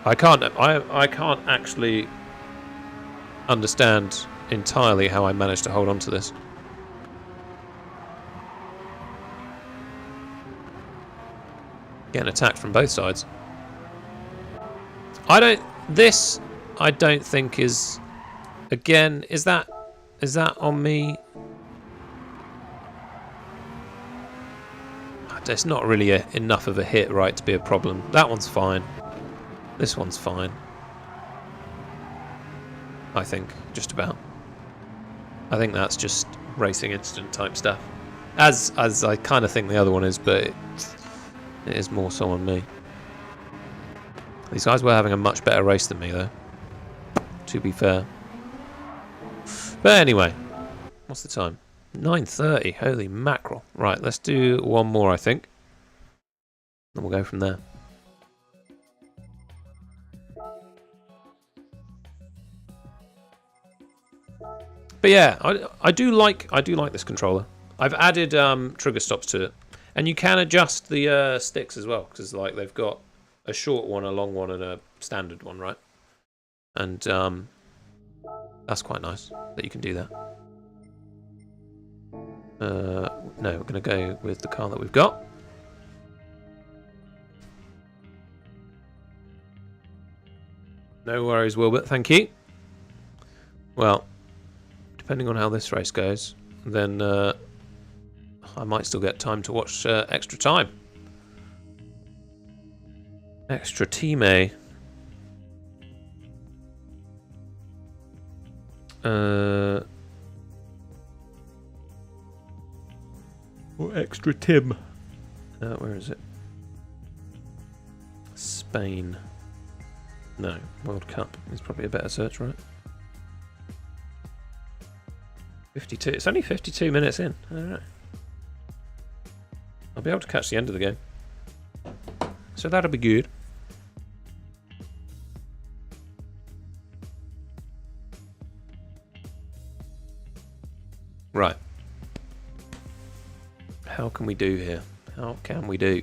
I can't actually understand entirely how I managed to hold on to this. Getting attacked from both sides. I don't think is, again, is that on me? It's not really enough of a hit, right, to be a problem. That one's fine. This one's fine. I think, just about. I think that's just racing incident type stuff. As I kind of think the other one is, but it is more so on me. These guys were having a much better race than me, though, to be fair. But anyway, what's the time? 9:30. Holy mackerel. Right, let's do one more, I think. Then we'll go from there. But yeah, I do like this controller. I've added trigger stops to it, and you can adjust the sticks as well, because like they've got a short one, a long one, and a standard one, right? And that's quite nice that you can do that. No, we're going to go with the car that we've got. No worries, Wilbert, thank you. Well, depending on how this race goes, then I might still get time to watch Extra Time. Extra Time. Or Extra Tim. Where is it? Spain. No, World Cup is probably a better search, right? 52. It's only 52 minutes in. Alright. I'll be able to catch the end of the game. So that'll be good. Right. How can we do here? How can we do?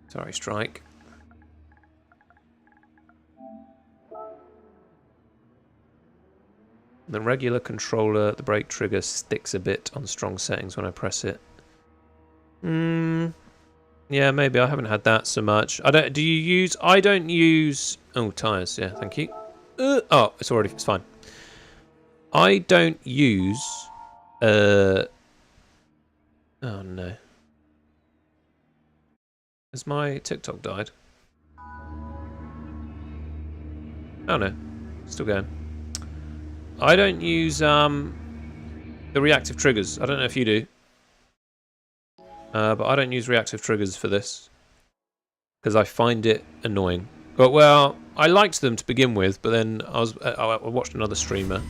Sorry, Strike. The regular controller, the brake trigger sticks a bit on strong settings when I press it. Yeah, maybe I haven't had that so much. I don't. Do you use? I don't use. Oh, tires. Yeah, thank you. Oh, it's fine. I don't use. Oh no. Has my TikTok died? Oh no, still going. I don't use the reactive triggers. I don't know if you do, but I don't use reactive triggers for this because I find it annoying. But well, I liked them to begin with, but then I watched another streamer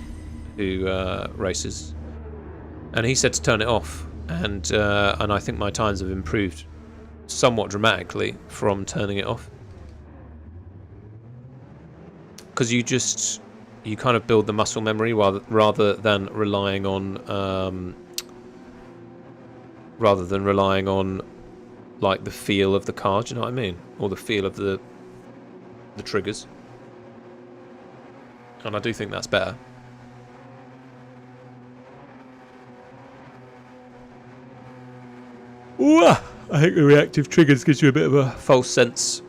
who races, and he said to turn it off, and I think my times have improved somewhat dramatically from turning it off, because you kind of build the muscle memory rather than relying on like the feel of the car. Do you know what I mean? Or the feel of the triggers. And I do think that's better. Ooh, I think the reactive triggers gives you a bit of a false sense.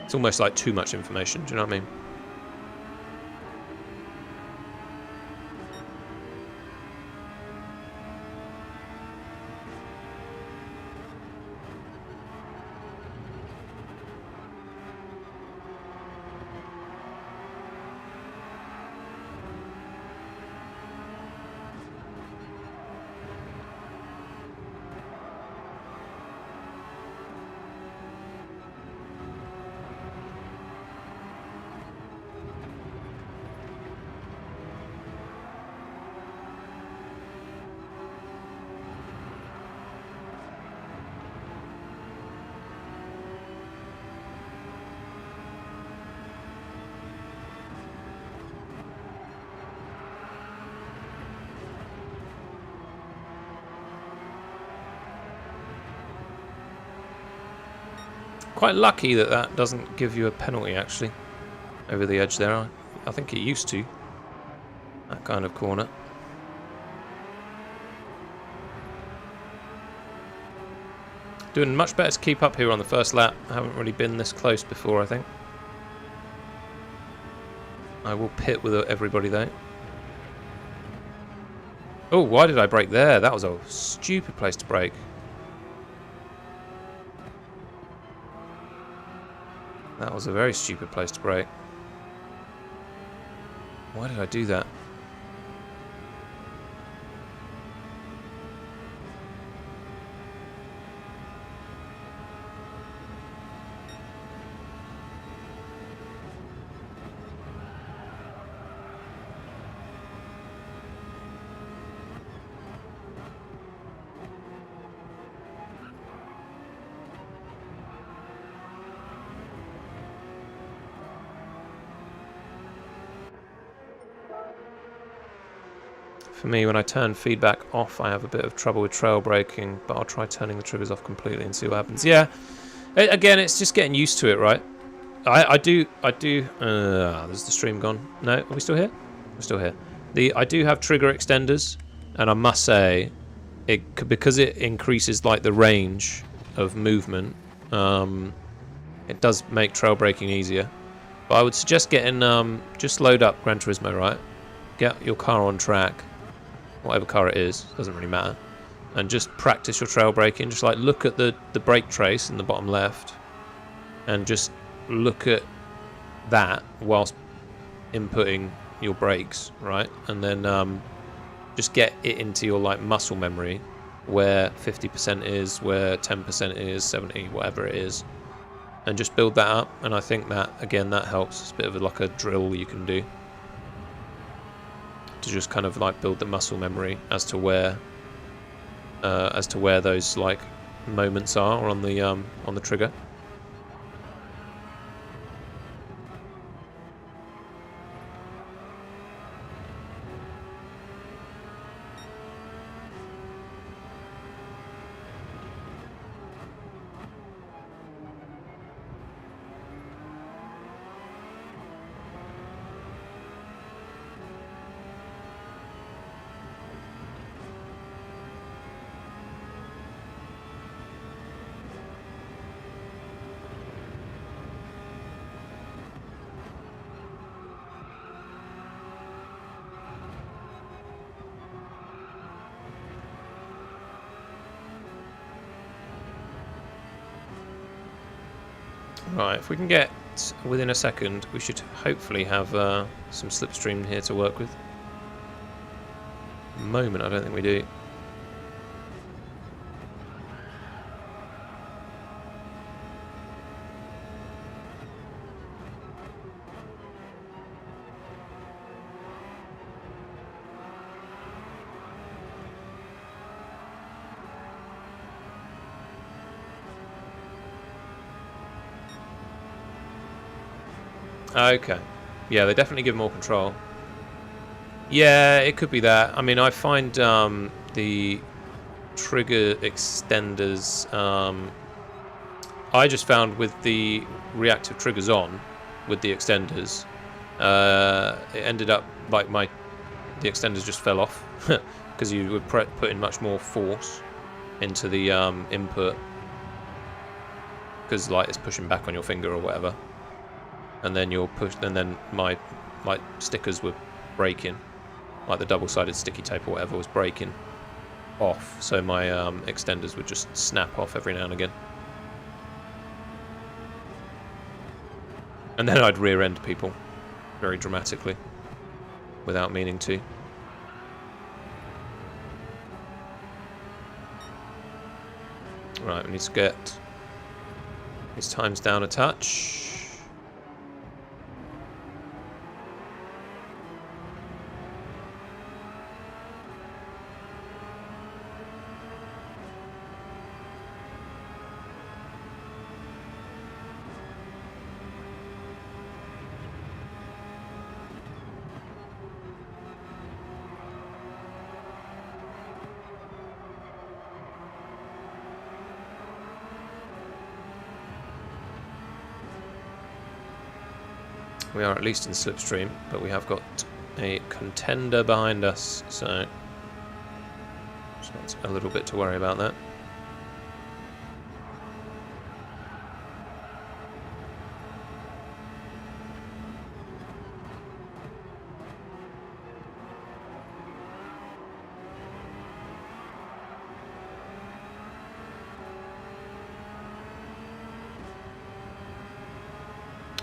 It's almost like too much information. Do you know what I mean? Quite lucky that that doesn't give you a penalty, actually, over the edge there. I think it used to, that kind of corner. Doing much better to keep up here on the first lap. I haven't really been this close before, I think. I will pit with everybody, though. Oh, why did I brake there? That was a stupid place to brake. That was a very stupid place to brake. Why did I do that? For me, when I turn feedback off, I have a bit of trouble with trail braking, but I'll try turning the triggers off completely and see what happens. Yeah, again, it's just getting used to it, right? I do. There's the stream gone. No, are we still here? We're still here. I do have trigger extenders, and I must say, because it increases like the range of movement, it does make trail braking easier. But I would suggest getting just load up Gran Turismo, right? Get your car on track. Whatever car it is, doesn't really matter, and just practice your trail braking. Just like look at the brake trace in the bottom left, and just look at that whilst inputting your brakes, right? And then just get it into your like muscle memory, where 50% is, where 10% is, 70, whatever it is, and just build that up. And I think that again that helps. It's a bit of like a drill you can do to just kind of like build the muscle memory as to where those like moments are on the trigger. Right, if we can get within a second, we should hopefully have some slipstream here to work with. At the moment, I don't think we do. Okay. Yeah, they definitely give more control. Yeah, it could be that. I mean, I find the trigger extenders... I just found with the reactive triggers on, with the extenders, it ended up like the extenders just fell off because you were putting much more force into the input because like it's pushing back on your finger or whatever. And then you'll push, and then my stickers were breaking, like the double-sided sticky tape or whatever was breaking off, so my extenders would just snap off every now and again. And then I'd rear-end people very dramatically, without meaning to. Right, we need to get these times down a touch. We are at least in slipstream, but we have got a contender behind us, so it's a little bit to worry about that.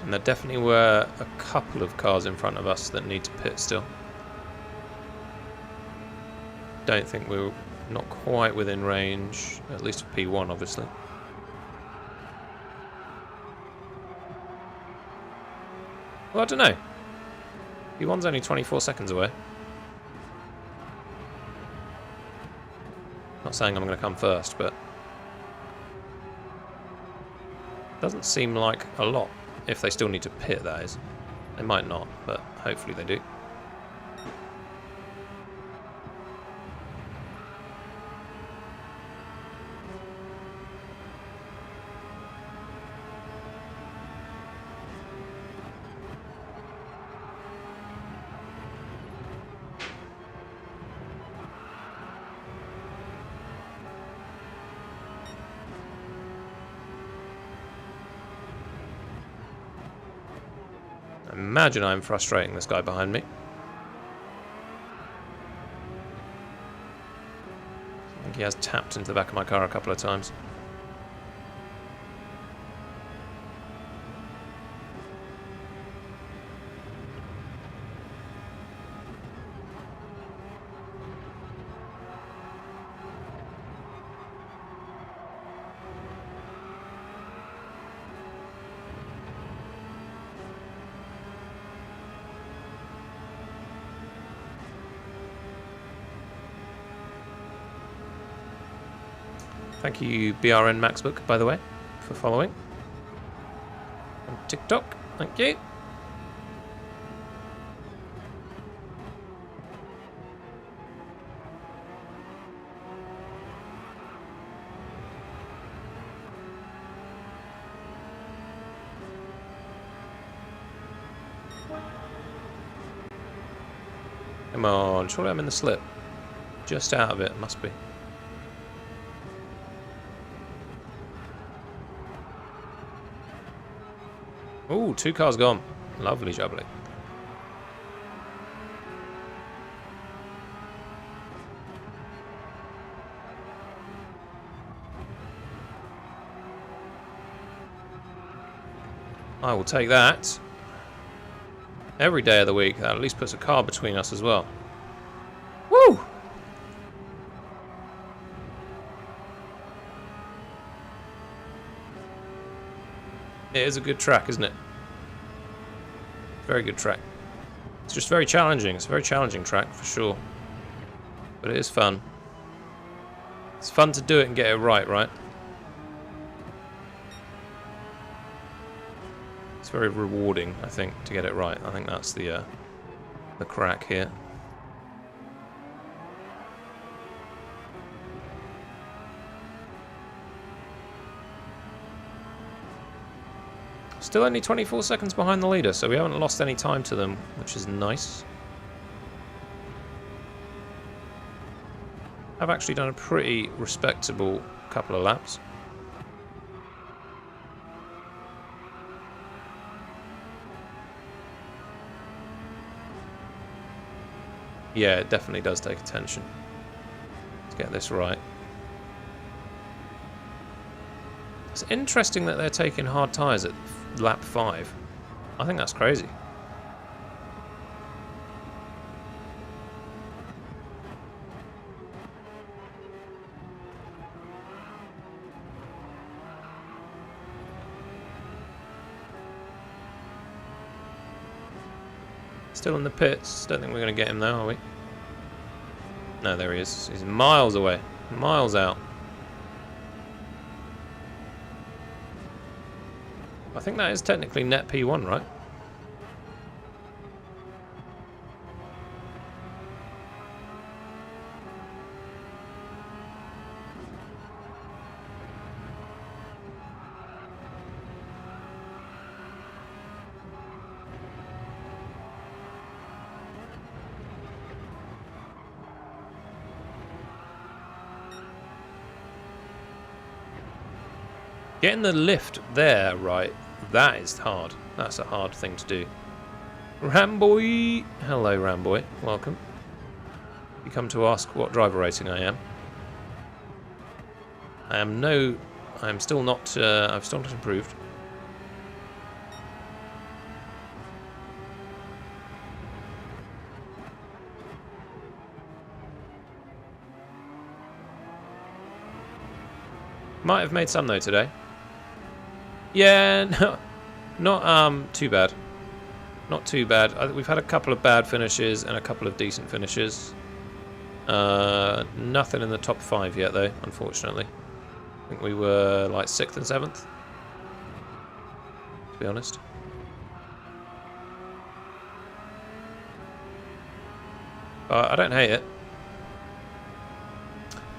And there definitely were a couple of cars in front of us that need to pit still. Don't think we're not quite within range, at least for P1 obviously. Well, I don't know. P1's only 24 seconds away. Not saying I'm going to come first, but doesn't seem like a lot. If they still need to pit, that is. They might not, but hopefully they do. Imagine I'm frustrating this guy behind me. I think he has tapped into the back of my car a couple of times. Thank you, BRN Maxbook, by the way, for following. On TikTok, thank you. Come on, surely I'm in the slip. Just out of it, must be. Ooh, 2 cars gone. Lovely jubbly. I will take that. Every day of the week. That at least puts a car between us as well. Woo! It is a good track, isn't it? Very good track. It's just very challenging. It's a very challenging track, for sure. But it is fun. It's fun to do it and get it right, right? It's very rewarding, I think, to get it right. I think that's the crack here. Still only 24 seconds behind the leader, so we haven't lost any time to them, which is nice. I've actually done a pretty respectable couple of laps. Yeah, it definitely does take attention. Let's get this right. It's interesting that they're taking hard tyres at lap 5. I think that's crazy. Still in the pits. Don't think we're going to get him though, are we? No, there he is. He's miles away. Miles out. I think that is technically net P1, right? Getting the lift there, right, that is hard. That's a hard thing to do. Ramboy! Hello, Ramboy. Welcome. You come to ask what driver rating I am. I've still not improved. Might have made some though today. Yeah, no, not too bad. Not too bad. We've had a couple of bad finishes and a couple of decent finishes. Nothing in the top 5 yet though, unfortunately. I think we were like 6th and 7th, to be honest. But I don't hate it.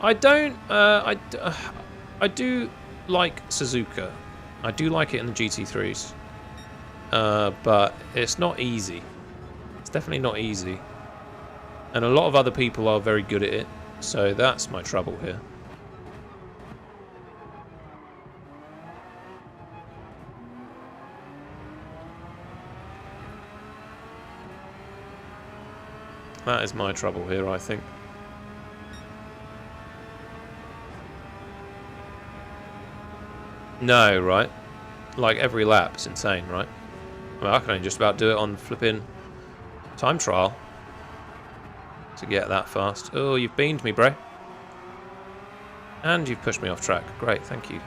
I don't. I do like Suzuka. I do like it in the GT3s. But it's not easy. It's definitely not easy. And a lot of other people are very good at it. So that's my trouble here. That is my trouble here, I think. No, right? Like every lap, it's insane, right? Well, I can only just about do it on flipping time trial to get that fast. Oh, you've beamed me, bro. And you've pushed me off track. Great, thank you.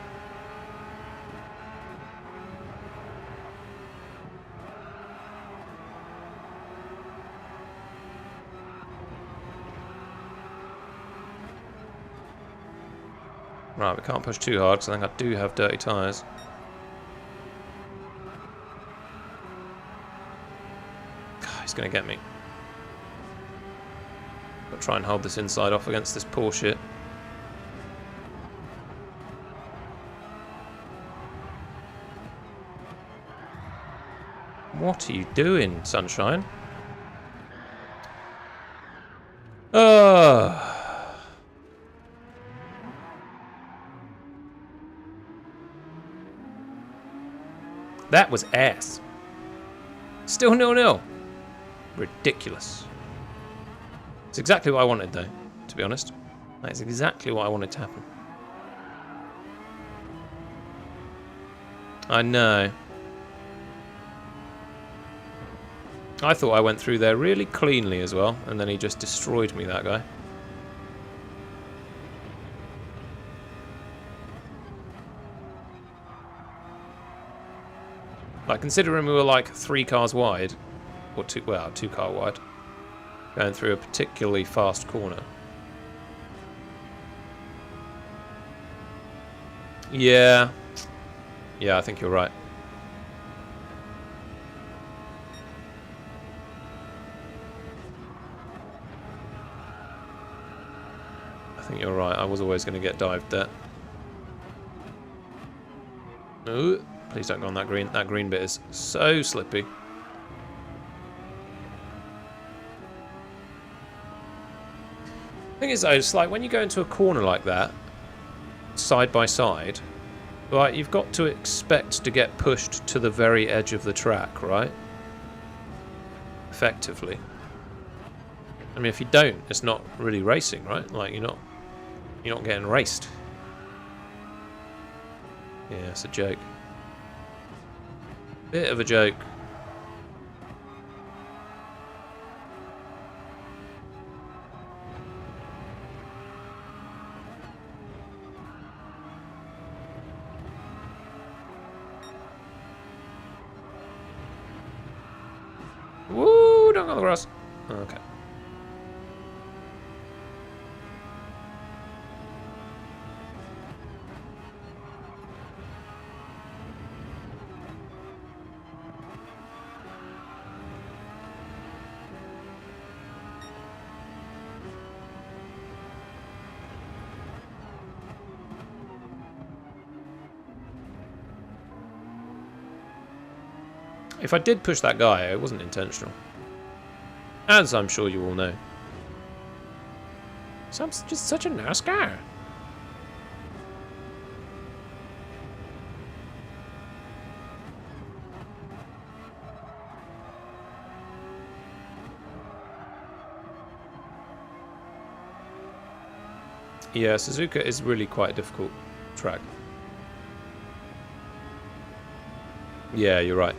Right, we can't push too hard because I think I do have dirty tyres. He's going to get me. Got to try and hold this inside off against this poor shit. What are you doing, sunshine? That was ass. Still 0-0. Ridiculous. It's exactly what I wanted, though, to be honest. That is exactly what I wanted to happen. I know. I thought I went through there really cleanly as well, and then he just destroyed me, that guy. Like, considering we were like 3 cars wide, or 2 car wide, going through a particularly fast corner. Yeah. Yeah, I think you're right. I think you're right. I was always going to get dived there. Ooh, please don't go on that green. That green bit is so slippy. Thing is though, it's like when you go into a corner like that, side by side, like you've got to expect to get pushed to the very edge of the track, right? Effectively. I mean, if you don't, it's not really racing, right? Like you're not getting raced. Yeah, it's a joke. Bit of a joke. Woo! Don't go on the grass. Okay. If I did push that guy, it wasn't intentional. As I'm sure you all know. So I'm just such a nice guy. Yeah, Suzuka is really quite a difficult track. Yeah, you're right.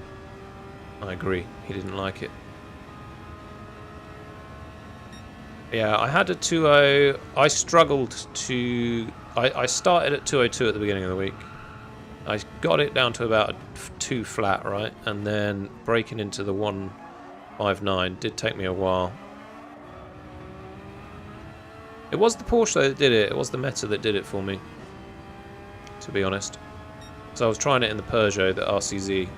I agree. He didn't like it. Yeah, I had a 2.0. I struggled to... I started at 2.02 at the beginning of the week. I got it down to about a 2 flat, right? And then breaking into the 1.59 did take me a while. It was the Porsche though that did it. It was the Meta that did it for me, to be honest. So I was trying it in the Peugeot, the RCZ,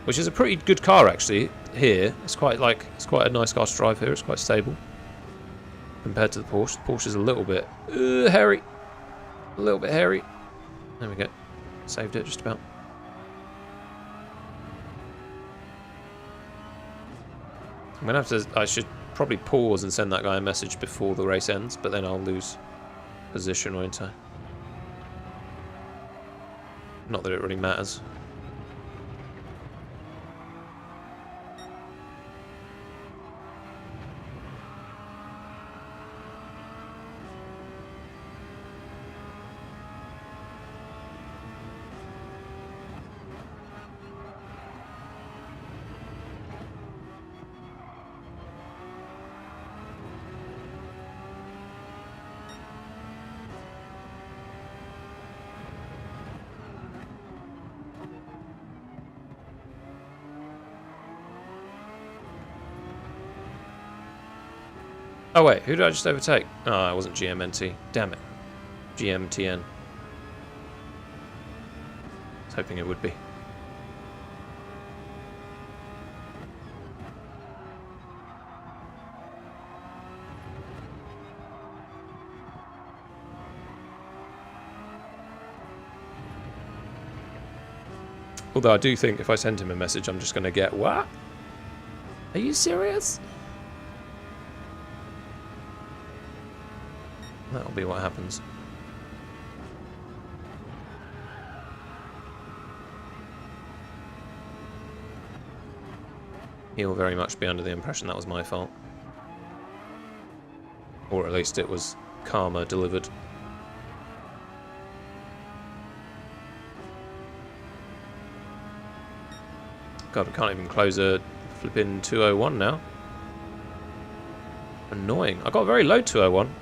which is a pretty good car actually. Here, it's quite a nice car to drive here. It's quite stable compared to the Porsche. The Porsche is a little bit hairy, a little bit hairy. There we go. Saved it just about. I'm gonna have to. I should probably pause and send that guy a message before the race ends, but then I'll lose position, won't I? Not that it really matters. Oh wait, who did I just overtake? Oh, it wasn't GMNT. Damn it. GMTN. I was hoping it would be. Although I do think if I send him a message, I'm just going to get, what? Are you serious? That'll be what happens. He'll very much be under the impression that was my fault. Or at least it was karma delivered. God, we can't even close a flipping 201 now. Annoying. I got a very low 201.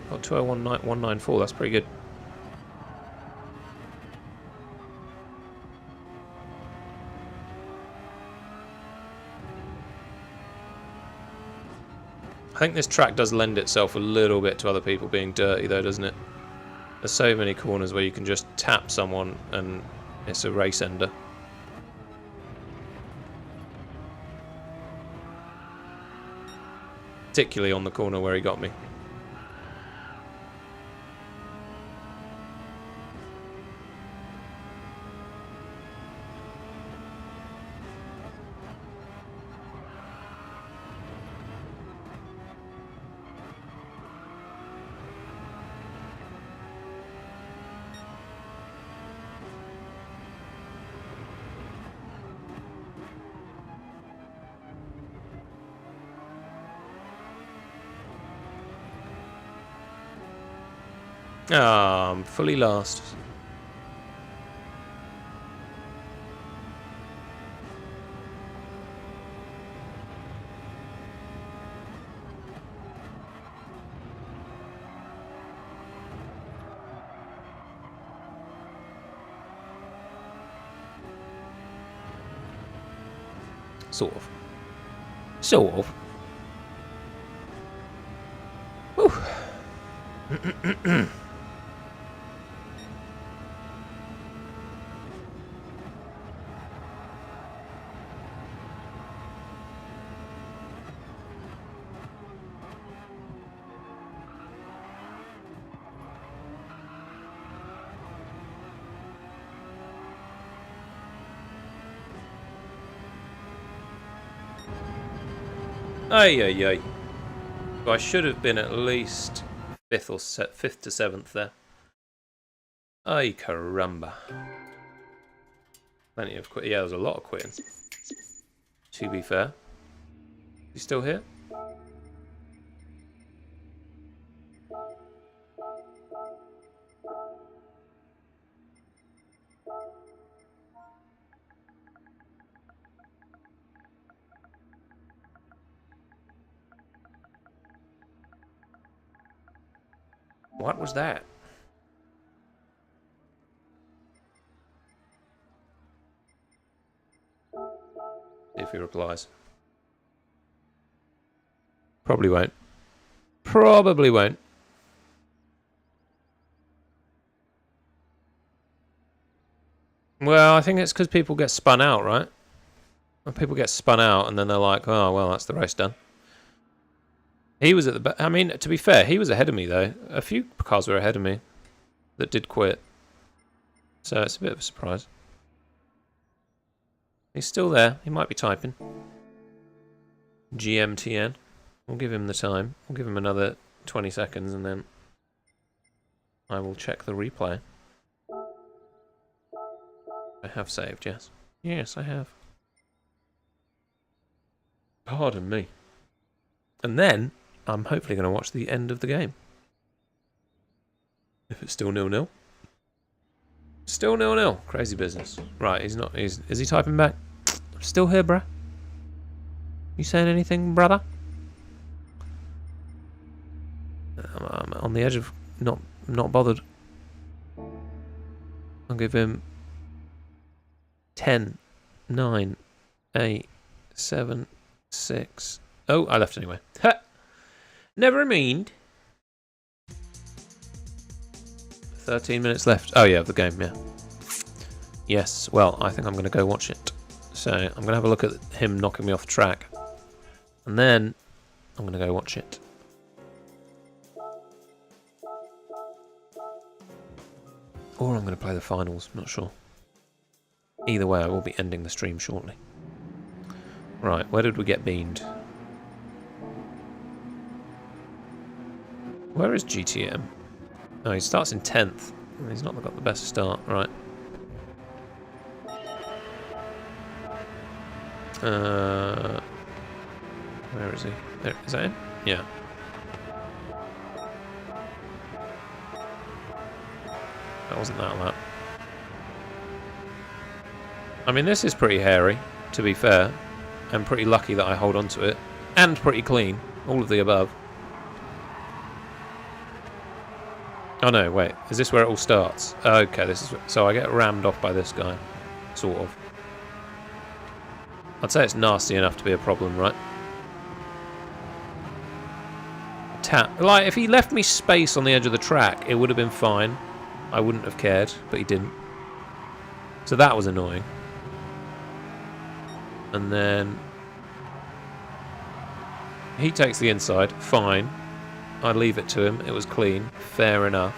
Got 201.194. That's pretty good. I think this track does lend itself a little bit to other people being dirty though, doesn't it? There's so many corners where you can just tap someone and it's a race ender. Particularly on the corner where he got me. Ah, I'm fully last. Sort of. Sort of. Whew. Ay, ay, ay. I should have been at least fifth to 7th there. Ay, caramba. Plenty of quit. Yeah, there was a lot of quitting. To be fair. You still here? What was that? See if he replies. Probably won't. Probably won't. Well, I think it's because people get spun out, right? When people get spun out and then they're like, oh, well, that's the race done. He was at the back. I mean, to be fair, he was ahead of me, though. A few cars were ahead of me that did quit. So it's a bit of a surprise. He's still there. He might be typing. GMTN. We'll give him the time. We'll give him another 20 seconds and then I will check the replay. I have saved, yes. Yes, I have. Pardon me. And then I'm hopefully going to watch the end of the game. If it's still 0-0. Still 0-0. Crazy business. Right, he's not. Is he typing back? I'm still here, bruh. You saying anything, brother? I'm on the edge of not bothered. I'll give him 10, 9, 8, 7, 6. Oh, I left anyway. Ha! Never mind. 13 minutes left. Oh, yeah, of the game, yeah. Yes, well, I think I'm going to go watch it. So, I'm going to have a look at him knocking me off track. And then, I'm going to go watch it. Or I'm going to play the finals, not sure. Either way, I will be ending the stream shortly. Right, where did we get beamed? Where is GTM? Oh, he starts in 10th. He's not got the best start, right. Where is he? There, is that him? Yeah. That wasn't that lap. I mean, this is pretty hairy, to be fair. and pretty lucky that I hold on to it, and pretty clean. All of the above. Oh no, wait. Is this where it all starts? Okay, this is... So I get rammed off by this guy. Sort of. I'd say it's nasty enough to be a problem, right? Like, if he left me space on the edge of the track, it would have been fine. I wouldn't have cared, but he didn't. So that was annoying. And then... he takes the inside. Fine. I leave it to him. It was clean. Fair enough.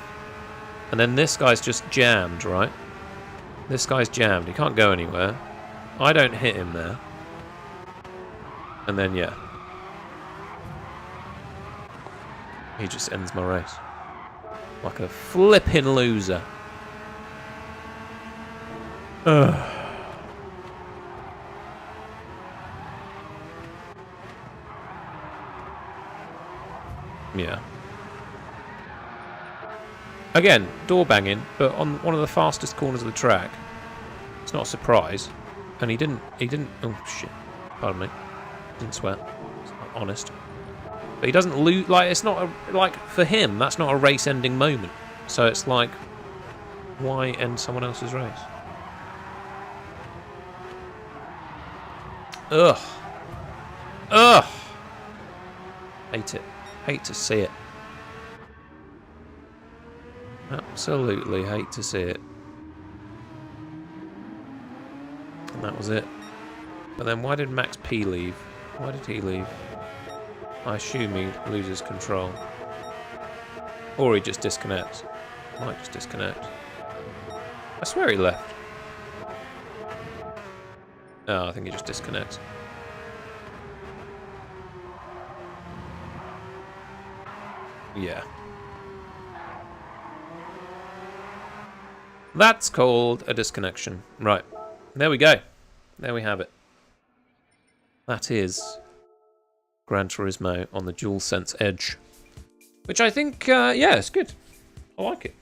And then this guy's just jammed, right? This guy's jammed. He can't go anywhere. I don't hit him there. And then, yeah. He just ends my race. Like a flipping loser. Ugh. Yeah. Again, door banging, but on one of the fastest corners of the track. It's not a surprise. And he didn't, oh shit. Pardon me. Didn't sweat. It's not honest. But he doesn't lose, like, it's not, like, for him, that's not a race-ending moment. So it's like, why end someone else's race? Ugh. Ugh. Hate it. Hate to see it. Absolutely hate to see it. And that was it. But then why did Max P leave? Why did he leave? I assume he loses control. Or he just disconnects. Might just disconnect. I swear he left. Oh, I think he just disconnects. Yeah. That's called a disconnection. Right. There we go. There we have it. That is Gran Turismo on the DualSense Edge. Which I think, yeah, it's good. I like it.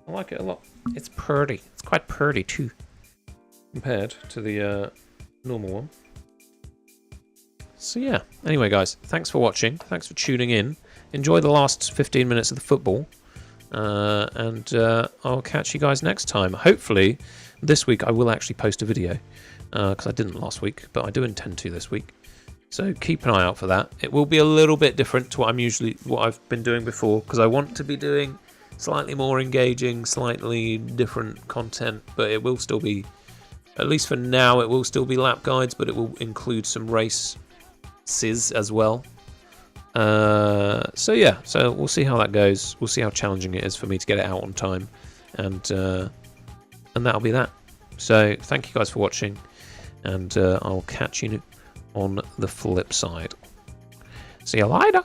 I like it a lot. It's pretty. It's quite pretty too. Compared to the normal one. So yeah. Anyway, guys, thanks for watching. Thanks for tuning in. Enjoy the last 15 minutes of the football. And I'll catch you guys next time. Hopefully, this week I will actually post a video. Because I didn't last week, but I do intend to this week. So keep an eye out for that. It will be a little bit different to what I've been doing before, because I want to be doing slightly more engaging, slightly different content, but it will still be, at least for now, it will still be lap guides, but it will include some races as well. So yeah, so we'll see how that goes. We'll see how challenging it is for me to get it out on time, and that'll be that. So thank you guys for watching, and I'll catch you on the flip side. See you later.